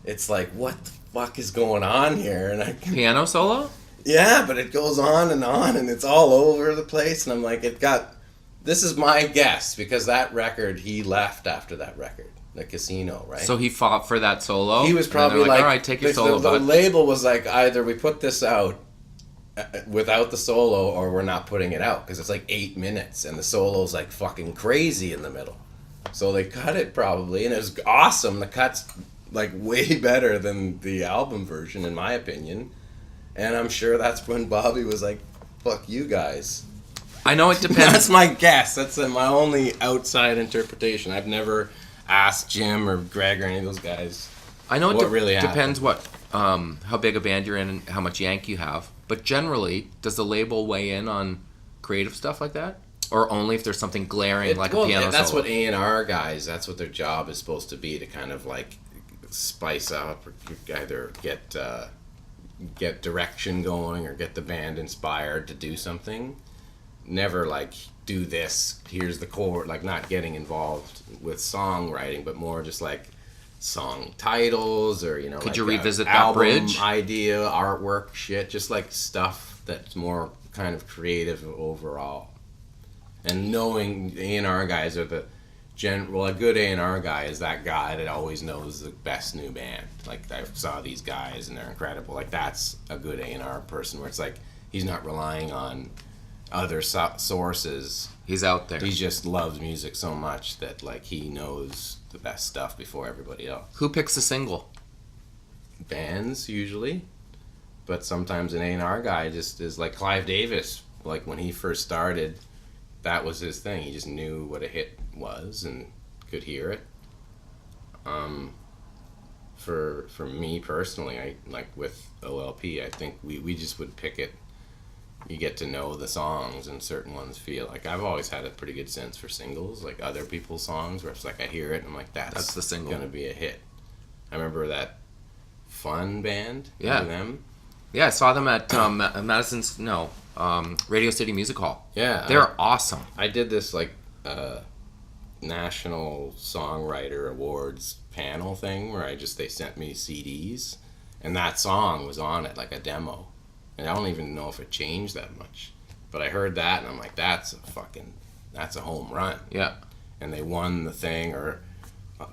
It's like, what the fuck is going on here? And Piano solo? yeah, but it goes on, and it's all over the place. And I'm like, this is my guess, because that record, he left after that record, the Casino, right? So he fought for that solo? He was and then they're probably like, all right, take your solo, the bud. label was like, either we put this out without the solo, or we're not putting it out, because it's like 8 minutes, and the solo's like fucking crazy in the middle. So they cut it probably, and it was awesome. The cut's like way better than the album version, in my opinion. And I'm sure that's when Bobby was like, fuck you guys. I know it depends. That's my guess. That's my only outside interpretation. I've never ask Jim or Greg or any of those guys. I know it What really depends how big a band you're in and how much yank you have. But generally, does the label weigh in on creative stuff like that? Or only if there's something glaring like a piano That's solo? what A&R guys, that's what their job is supposed to be, to kind of like spice up or either get direction going or get the band inspired to do something. Never like do this, here's the chord, like not getting involved with songwriting, but more just like song titles or Could like you revisit that album bridge? idea, artwork, shit, just like stuff that's more kind of creative overall. And knowing A&R guys are a good A&R guy is that guy that always knows the best new band. Like, I saw these guys and they're incredible. Like, that's a good A&R person where it's like he's not relying on other sources. He's out there. He just loves music so much that like he knows the best stuff before everybody else. Who picks the single? Bands usually, but sometimes an A&R guy just is like Clive Davis. Like when he first started, that was his thing. He just knew what a hit was and could hear it. For me personally, I like with OLP, I think we just would pick it. You get to know the songs, and certain ones feel like I've always had a pretty good sense for singles, like other people's songs, where it's like I hear it and I'm like, that's the single, gonna be a hit. I remember that Fun band. Yeah. Them. Yeah, I saw them at Radio City Music Hall. Yeah, they're awesome. I did this like National Songwriter Awards panel thing where they sent me CDs, and that song was on it, like a demo. And I don't even know if it changed that much. But I heard that and I'm like, that's a home run. Yeah. And they won the thing, or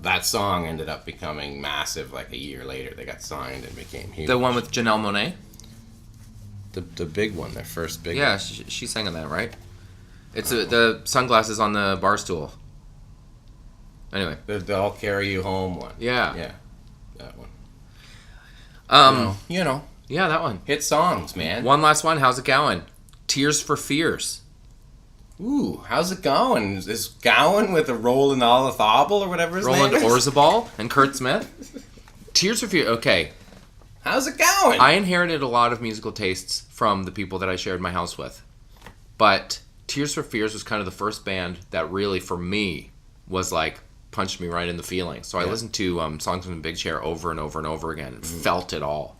that song ended up becoming massive like a year later. They got signed and became huge. The one with Janelle Monáe? The big one, their first big one. Yeah, she sang on that, right? It's the sunglasses on the bar stool. Anyway. The I'll Carry You Home one. Yeah. Yeah. That one. You know. Yeah, that one. Hit songs, man. One last one. How's it going? Tears for Fears. Ooh, how's it going? Is Gowan with a Roland Olazabal or whatever his Roland name is? Orzabal and Kurt Smith. Tears for Fears. Okay. How's it going? I inherited a lot of musical tastes from the people that I shared my house with. But Tears for Fears was kind of the first band that really, for me, was like, punched me right in the feeling. So I listened to Songs from the Big Chair over and over and over again and felt it all.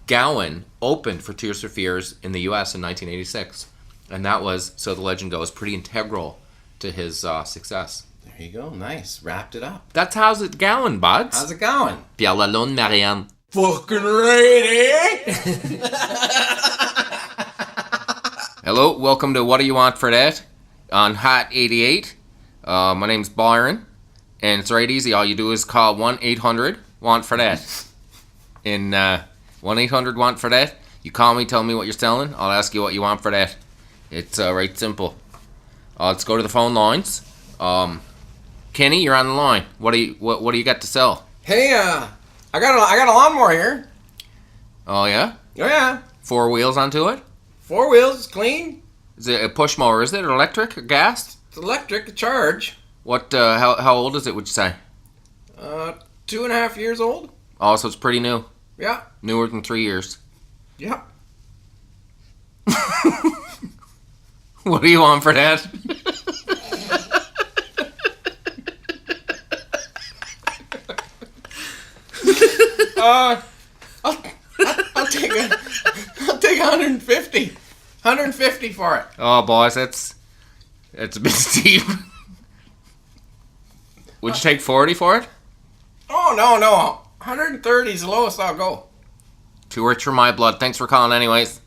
Gowan opened for Tears for Fears in the U.S. in 1986. And that was, so the legend goes, pretty integral to his success. There you go. Nice. Wrapped it up. That's how's it going, buds? How's it going? Pierre Lalonde, Marianne. Fucking ready. Hello, welcome to What Do You Want For That on Hot 88. My name's Byron, and it's right easy. All you do is call 1-800-WANT-FOR-THAT. In 1-800-WANT-FOR-THAT, you call me, tell me what you're selling. I'll ask you what you want for that. It's right simple. Let's go to the phone lines. Kenny, you're on the line. What do you got to sell? Hey, I got a lawnmower here. Oh yeah? Oh yeah. 4 wheels onto it? 4 wheels, it's clean. Is it a push mower? Is it electric or gas? It's electric, a charge. What? How old is it? Would you say? 2.5 years old. Oh, so it's pretty new. Yeah. Newer than 3 years. Yeah. What do you want for that? I'll take 150. 150 for it. Oh, boss, that's a bit steep. Would you take 40 for it? Oh no. 130 is the lowest I'll go. Too rich for my blood. Thanks for calling anyways.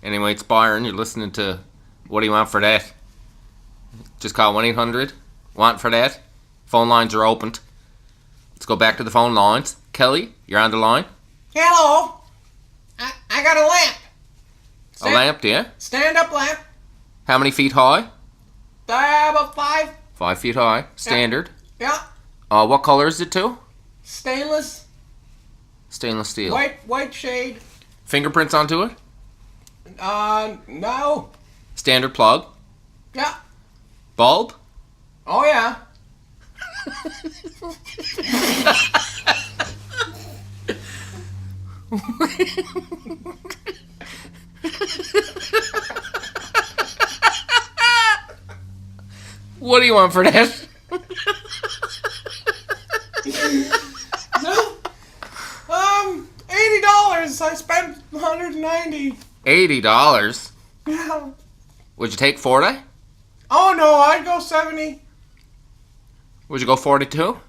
Anyway, it's Byron. You're listening to What Do You Want For That? Just call 1-800-WANT-FOR-THAT. Phone lines are opened. Let's go back to the phone lines. Kelly, you're on the line. Hello. I got a lamp. A lamp, do you? Stand up lamp. How many feet high? About 5. 5 feet high. Standard. Yeah. What color is it too? Stainless. Stainless steel. White shade. Fingerprints onto it? No. Standard plug. Yeah. Bulb? Oh yeah. What do you want for that? $80. I spent $190. $80. Yeah. Would you take 40? Oh no, I'd go 70. Would you go 42?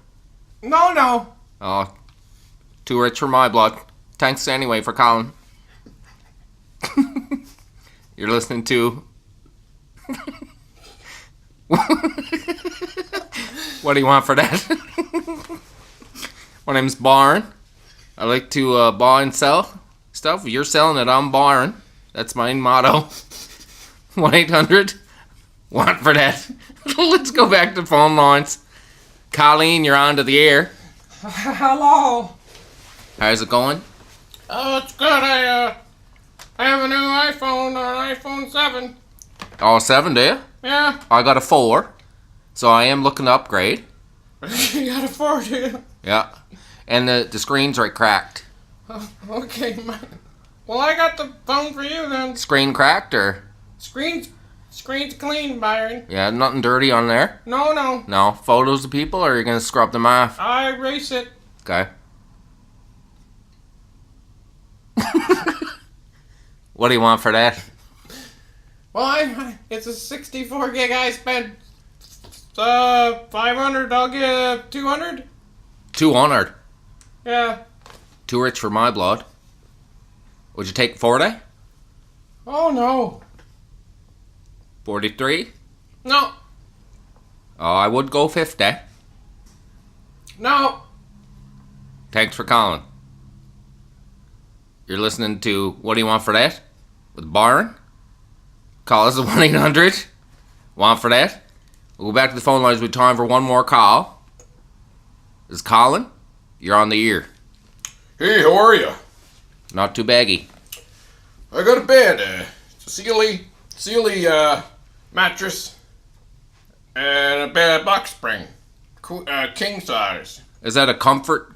No. Oh, too rich for my blood. Thanks anyway for calling. You're listening to... What do you want for that? My name's Byron. I like to buy and sell stuff. If you're selling it, I'm buying. That's my motto. 1-800. Want for that? Let's go back to phone lines. Colleen, you're on to the air. Hello. How's it going? Oh, it's good. I have a new iPhone, an iPhone 7. Oh, 7, do you? Yeah. I got a 4. So I am looking to upgrade. You got a 4, do you? Yeah. And the screen's right cracked. Okay, man. Well, I got the phone for you then. Screen cracked or? Screen's clean, Byron. Yeah, nothing dirty on there? No. No. Photos of people or are you going to scrub them off? I erase it. Okay. What do you want for that? Well, it's a 64 gig. I spent 500. I'll give 200. 200. Yeah. Too rich for my blood. Would you take 40? Oh no. 43? No. Oh, I would go 50. No. Thanks for calling. You're listening to What Do You Want For That? With Byron. Call us at 1-800. Want for that? We'll go back to the phone lines with time for one more call. This is Colin. You're on the ear. Hey, how are you? Not too baggy. I got a bed. It's a Sealy mattress and a bed box spring, king size. Is that a comfort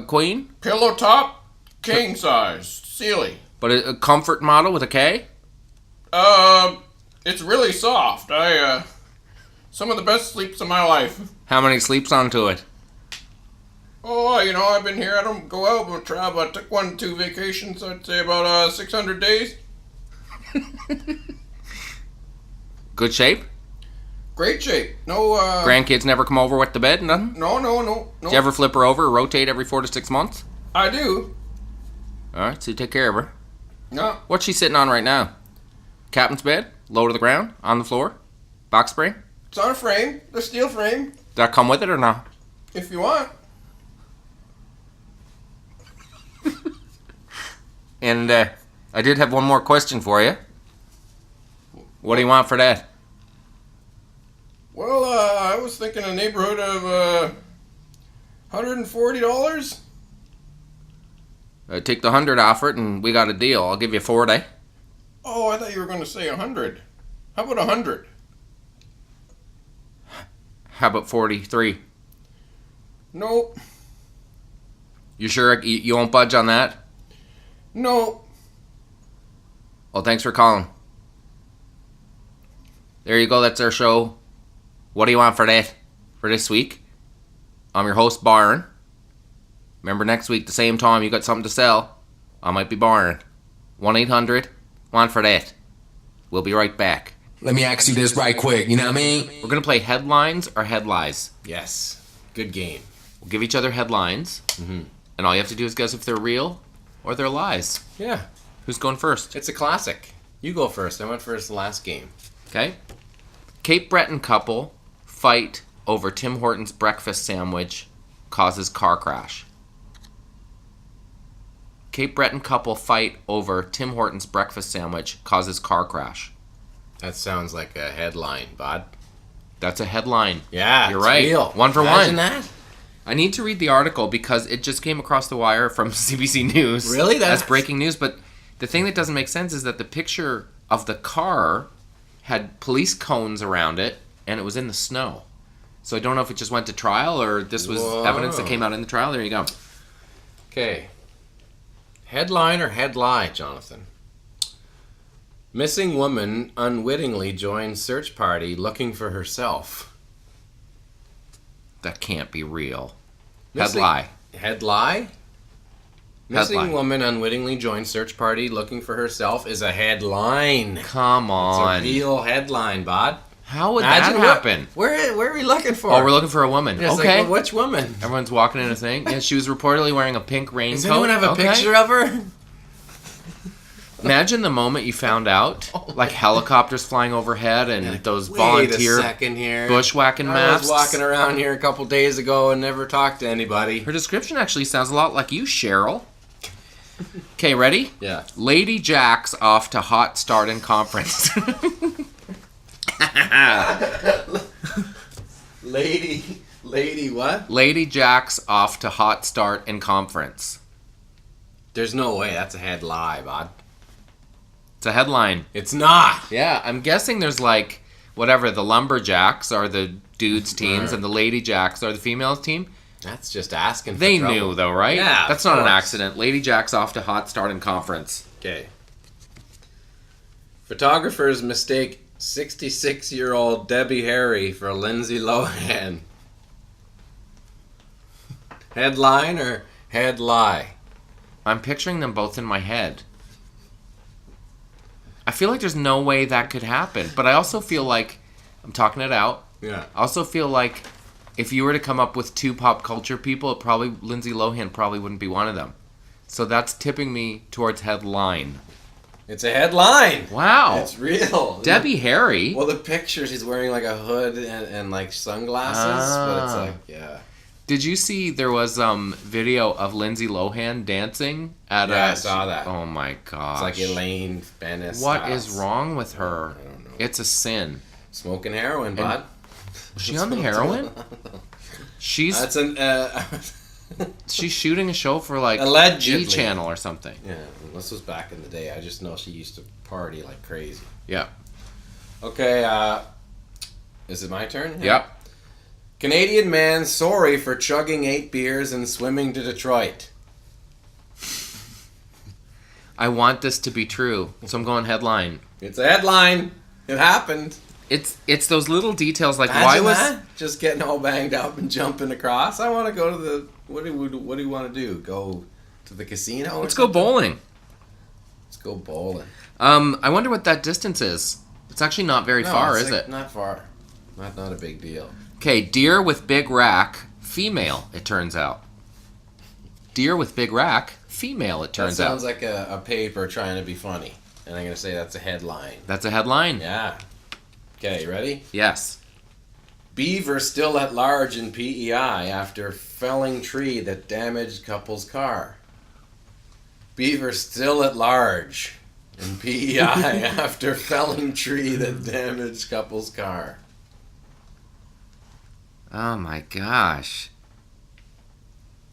queen? Pillow top, king size, Sealy. But a comfort model with a K? It's really soft. Some of the best sleeps of my life. How many sleeps onto it? Oh, I've been here. I don't go out but travel. I took 2 vacations. I'd say about 600 days. Good shape? Great shape. No, Grandkids never come over with the bed? Nothing? No. Do you ever flip her over or rotate every 4 to 6 months? I do. Alright, so you take care of her. No. What's she sitting on right now? Captain's bed? Low to the ground? On the floor? Box spring? It's on a frame. The steel frame. Does that come with it or not? If you want. And I did have one more question for you. What do you want for that? Well, I was thinking a neighborhood of $140. Take the 100 off it and we got a deal. I'll give you 40. Oh, I thought you were going to say 100. How about 100? How about 43? Nope. You sure you won't budge on that? Nope. Well, thanks for calling. There you go. That's our show. What do you want for that? For this week? I'm your host, Byron. Remember, next week, the same time, you got something to sell. I might be Byron. 1-800. Want for that. We'll be right back. Let me ask you this right quick, you know what I mean? We're going to play headlines or headlies. Yes. Good game. We'll give each other headlines. And all you have to do is guess if they're real or they're lies. Yeah. Who's going first? It's a classic. You go first. I went first the last game. Okay. Cape Breton couple fight over Tim Hortons breakfast sandwich causes car crash. Cape Breton couple fight over Tim Hortons breakfast sandwich causes car crash. That sounds like a headline, bud. That's a headline. Yeah, You're it's right. real. 1 for Imagine 1. that. I need to read the article because it just came across the wire from CBC News. Really? That's breaking news. But the thing that doesn't make sense is that the picture of the car had police cones around it and it was in the snow. So I don't know if it just went to trial or this was evidence that came out in the trial. There you go. Okay. Headline or head lie, Jonathan? Missing woman unwittingly joins search party looking for herself. That can't be real. Head Missing- lie. Head lie? Missing Headline. woman unwittingly joins search party looking for herself is a headline. Come It's on. a real headline, bod. How would Imagine that happen? Where are we looking for? Oh, we're looking for a woman. It's Okay. like, well, which woman? Everyone's walking in a thing. Yeah, she was reportedly wearing a pink raincoat. Does anyone have a Okay. picture of her? Imagine the moment you found out, like helicopters flying overhead and those Wait volunteer a second here. bushwhacking I masks. was walking around here a couple days ago and never talked to anybody. Her description actually sounds a lot like you, Cheryl. Okay, ready? Yeah. Lady Jack's off to hot start in conference. Lady what? Lady Jack's off to hot start in conference. There's no way. That's a head lie, bod. It's a headline. It's not. Yeah, I'm guessing there's like, whatever, the lumberjacks are the dudes' teams Right. and the lady jacks are the females' team. That's just asking for They trouble. knew, though, right? Yeah, That's of not an course. accident. Lady Jack's off to hot start in conference. Okay. Photographers mistake 66-year-old Debbie Harry for Lindsay Lohan. Headline or head lie? I'm picturing them both in my head. I feel like there's no way that could happen, but I also feel like I'm talking it out. Yeah. I also feel like if you were to come up with two pop culture people, it probably Lindsay Lohan probably wouldn't be one of them. So that's tipping me towards headline. It's a headline. Wow. It's real. Debbie Harry. Well, the pictures, he's wearing like a hood and like sunglasses, but it's Ah. like, yeah. Did you see there was video of Lindsay Lohan dancing at Yeah, I saw that. Oh my gosh. It's like Elaine Bennis. What is wrong with her? I don't know. It's a sin. Smoking heroin, bud. Is she on the heroin? She's That's an. she's shooting a show for like Allegedly. E Channel or something. Yeah, this was back in the day. I just know she used to party like crazy. Yeah. Okay, is it my turn? Yep. Canadian man sorry for chugging 8 beers and swimming to Detroit. I want this to be true, so I'm going headline. It's a headline. It happened. It's those little details like Imagine why was that? Just getting all banged up and jumping across? I want to go to the. What do you want to do? Go to the casino? let's go bowling. Let's go bowling. I wonder what that distance is. It's actually not very far, it's is like it? Not far. Not a big deal. Okay, deer with big rack, female, it turns out. Deer with big rack, female, it turns That out. sounds like a paper trying to be funny. And I'm going to say that's a headline. That's a headline? Yeah. Okay, you ready? Yes. Beaver still at large in PEI after felling tree that damaged couple's car. Beaver still at large in PEI after felling tree that damaged couple's car. Oh my gosh.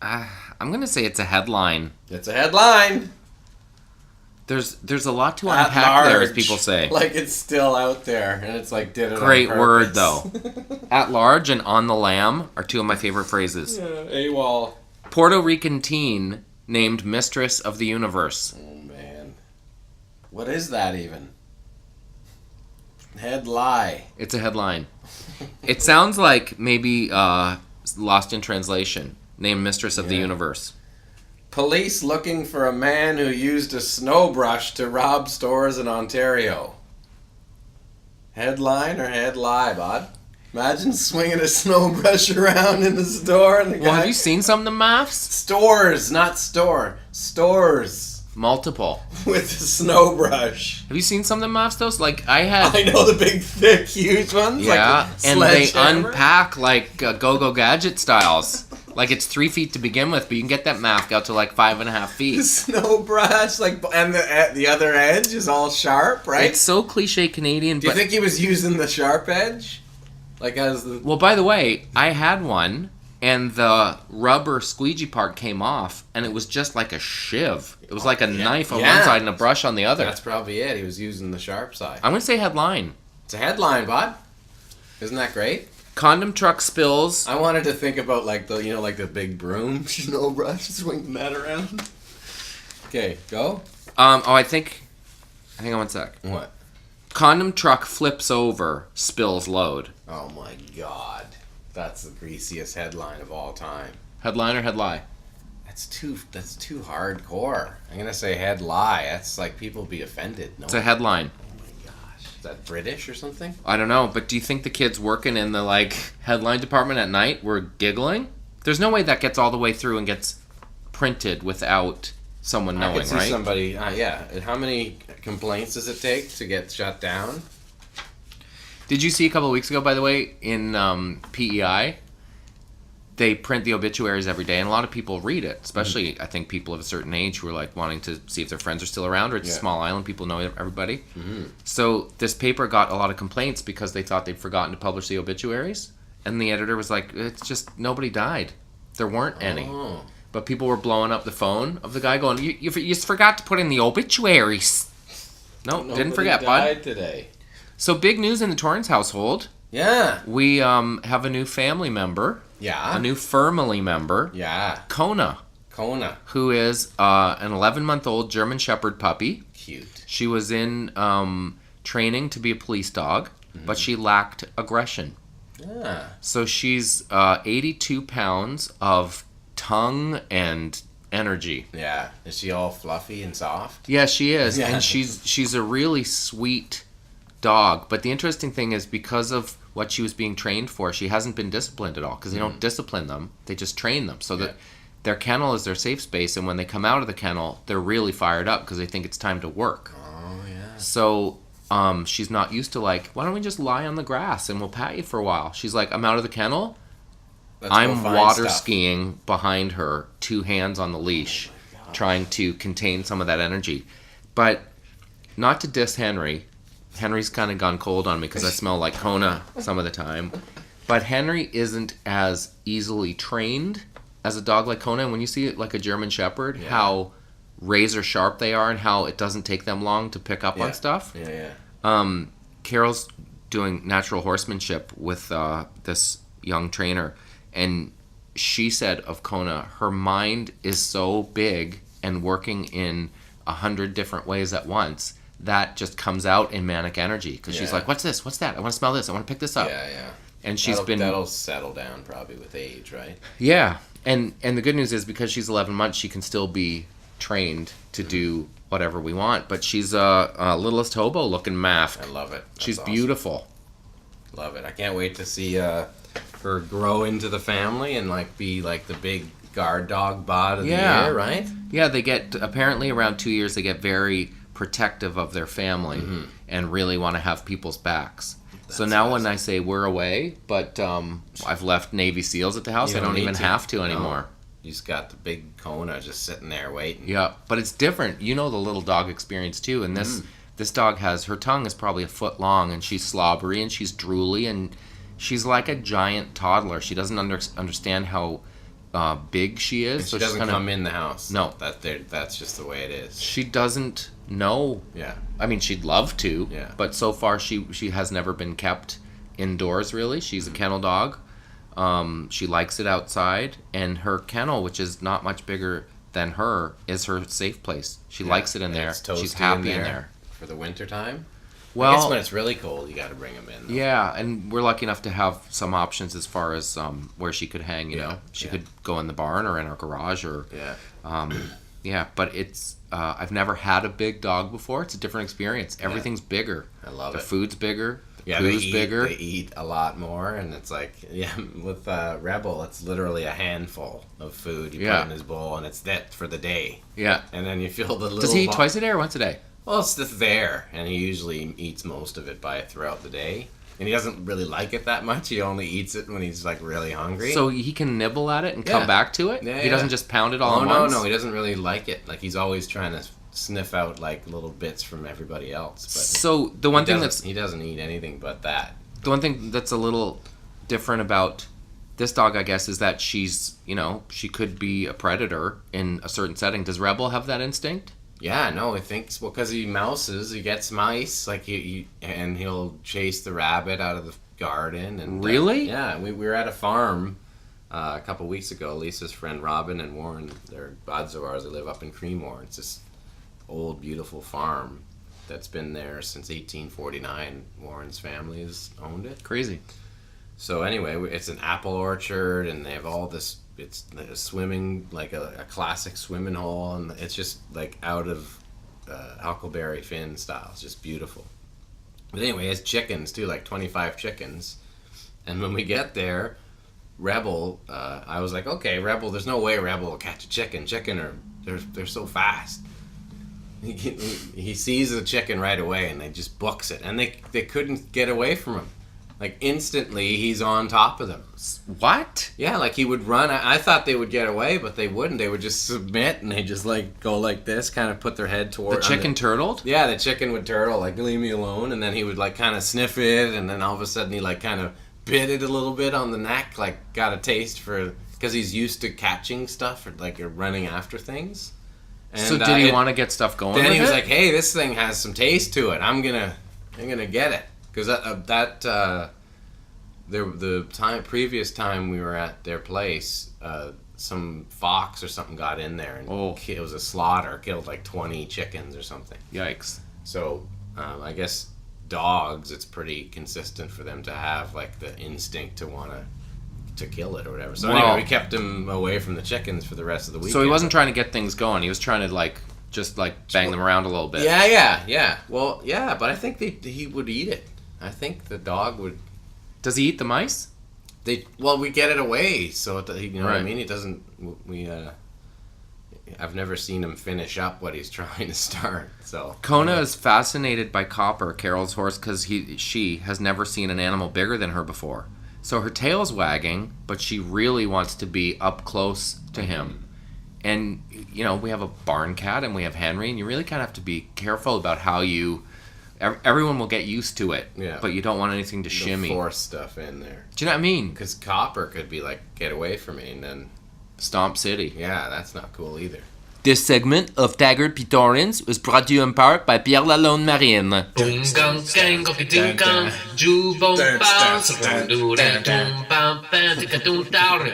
I'm going to say it's a headline. It's a headline. There's a lot to At unpack there, as large. people say. Like it's still out there, and it's like did it Great on word, purpose. though. At large and on the lam are two of my favorite phrases. Yeah, AWOL. Puerto Rican teen named Mistress of the Universe. Oh man, what is that even? Head lie. It's a headline. It sounds like maybe Lost in Translation. Named Mistress of the Yeah. Universe. Police looking for a man who used a snow brush to rob stores in Ontario. Headline or head lie, bud? Imagine swinging a snow brush around in the store and the Well, guy... have you seen some of the maps? Stores, not store. Stores Multiple. with a snow brush. Have you seen some of the maps, though? Like, I had... I know the big, thick, huge ones. Yeah, like a and they sledgehammer. unpack like Go-Go Gadget styles. Like, it's 3 feet to begin with, but you can get that map out to like 5.5 feet. Snow brush, like, and the other edge is all sharp, right? It's so cliche Canadian, Do you but... think he was using the sharp edge? Like as the... Well, by the way, I had one, and the rubber squeegee part came off, and it was just like a shiv. It was like a knife on Yeah. one side and a brush on the other. That's probably it. He was using the sharp side. I'm going to say headline. It's a headline, bud. Isn't that great? Condom truck spills. I wanted to think about like the big broom. No brush, swinging that around. Okay, go. I think. Hang on one sec. What? Condom truck flips over, spills load. Oh my God, that's the greasiest headline of all time. Headline or head lie? That's too hardcore. I'm gonna say head lie. That's like people be offended. No. It's a headline. Oh my gosh, is that British or something? I don't know, but do you think the kids working in the headline department at night were giggling? There's no way that gets all the way through and gets printed without someone knowing, I could see right? somebody. Yeah. How many complaints does it take to get shut down? Did you see a couple of weeks ago, by the way, in PEI? They print the obituaries every day, and a lot of people read it, especially, I think, people of a certain age who are wanting to see if their friends are still around, or it's a small island, people know everybody. Mm-hmm. So this paper got a lot of complaints because they thought they'd forgotten to publish the obituaries, and the editor was like, it's just, nobody died. There weren't any. Oh. But people were blowing up the phone of the guy going, you just forgot to put in the obituaries. No, didn't forget, died bud. Today. So big news in the Torrance household. Yeah. We have a new family member. Yeah. A new family member. Yeah. Kona, who is an 11-month-old German Shepherd puppy. Cute. She was in training to be a police dog, but she lacked aggression. Yeah. So she's 82 pounds of tongue and energy. Yeah. Is she all fluffy and soft? Yeah, she is. Yeah. And she's a really sweet dog. But the interesting thing is, because of what she was being trained for, she hasn't been disciplined at all, because they don't discipline them, they just train them so that their kennel is their safe space, and when they come out of the kennel, they're really fired up because they think it's time to work. Oh yeah. So she's not used to why don't we just lie on the grass and we'll pat you for a while. She's like, I'm out of the kennel. I'm water skiing behind her, 2 hands on the leash, trying to contain some of that energy. But not to diss Henry. Henry's kind of gone cold on me because I smell like Kona some of the time. But Henry isn't as easily trained as a dog like Kona. And when you see it like a German Shepherd, how razor sharp they are and how it doesn't take them long to pick up on stuff. Yeah. Carol's doing natural horsemanship with this young trainer. And she said of Kona, her mind is so big and working in 100 different ways at once that just comes out in manic energy, because she's like, what's this? What's that? I want to smell this. I want to pick this up. Yeah. And that'll settle down probably with age, right? Yeah. And the good news is, because she's 11 months, she can still be trained to do whatever we want. But she's a littlest hobo looking mask. I love it. She's awesome. Beautiful. Love it. I can't wait to see her grow into the family and be like the big guard dog bod of the year, right? Yeah, they get, apparently around 2 years, they get very protective of their family and really want to have people's backs. So now awesome. When I say we're away, but I've left Navy SEALs at the house, I don't even have to anymore. You just got the big Kona just sitting there waiting. Yeah, but it's different. You know the little dog experience too, and this dog her tongue is probably a foot long, and she's slobbery and she's drooly, and she's like a giant toddler. She doesn't understand how big she is. And she doesn't come in the house. No. That's just the way it is. She doesn't know. Yeah. I mean, she'd love to. Yeah. But so far, she has never been kept indoors, really. She's a kennel dog. She likes it outside. And her kennel, which is not much bigger than her, is her safe place. She likes it in there. She's happy in there. For the winter time? Well, I guess when it's really cold, you got to bring them in. Though. Yeah, and we're lucky enough to have some options as far as where she could hang. You know, she could go in the barn or in our garage or. Yeah. But it's I've never had a big dog before. It's a different experience. Everything's bigger. I love it. The food's bigger. The Yeah, poo's bigger. They eat a lot more, and it's like, with Rebel, it's literally a handful of food you put in his bowl, and it's that for the day. Yeah. And then you feel the little... Does he eat twice a day or once a day? Well, it's just there, and he usually eats most of it throughout the day. And he doesn't really like it that much. He only eats it when he's, really hungry. So he can nibble at it and come back to it? Yeah, he doesn't just pound it all at once? No, he doesn't really like it. He's always trying to sniff out, little bits from everybody else. But so the one thing he doesn't eat anything but that. The one thing that's a little different about this dog, I guess, is that she's, she could be a predator in a certain setting. Does Rebel have that instinct? Yeah, no, he thinks, because he gets mice, and he'll chase the rabbit out of the garden. And Really? yeah, we were at a farm a couple weeks ago. Lisa's friend Robin and Warren, they're buds of ours. They live up in Creemore. It's this old, beautiful farm that's been there since 1849. Warren's family has owned it. Crazy. So anyway, it's an apple orchard, and they have all this. It's swimming, like a classic swimming hole, and it's just like out of Huckleberry Finn style. It's just beautiful. But anyway, it's chickens too, like 25 chickens. And when we get there, Rebel, I was like, okay, Rebel, there's no way Rebel will catch a chicken. They're so fast. He sees the chicken right away, and they just books it, and they couldn't get away from him. Like instantly, he's on top of them. What? Yeah, like he would run. I thought they would get away, but they wouldn't. They would just submit, and they just like go like this, kind of put their head toward The chicken turtled? Yeah, the chicken would turtle, like leave me alone, and then he would like kind of sniff it, and then all of a sudden he like kind of bit it a little bit on the neck, like got a taste for, because he's used to catching stuff or like running after things. And, So did he want to get stuff going? Then with he was it? like, "Hey, this thing has some taste to it. I'm gonna get it." Because the previous time we were at their place, some fox or something got in there, and it was a slaughter, killed like 20 chickens or something. Yikes. So I guess dogs, it's pretty consistent for them to have like the instinct to want to kill it or whatever. So anyway, we kept him away from the chickens for the rest of the weekend. So he wasn't trying to get things going. He was trying to like just like bang them around a little bit. Yeah. Well, yeah, but I think he would eat it. I think the dog would. Does he eat the mice? We get it away, so you know what I Right. mean. It doesn't. I've never seen him finish up what he's trying to start. So Kona is fascinated by Copper, Carol's horse, because she has never seen an animal bigger than her before. So her tail's wagging, but she really wants to be up close to him. And you know, we have a barn cat and we have Henry, and you really kind of have to be careful about how you. Everyone will get used to it, but you don't want anything to shimmy. Force stuff in there. Do you know what I mean? Because Copper could be like, get away from me, and then Stomp City. Yeah, that's not cool either. This segment of Taggart Pitorins was brought to you in part by Pierre Lalonde Marine. Boom gang gang go ding gang ju bom bounce boom do da boom bam bam tika doom down.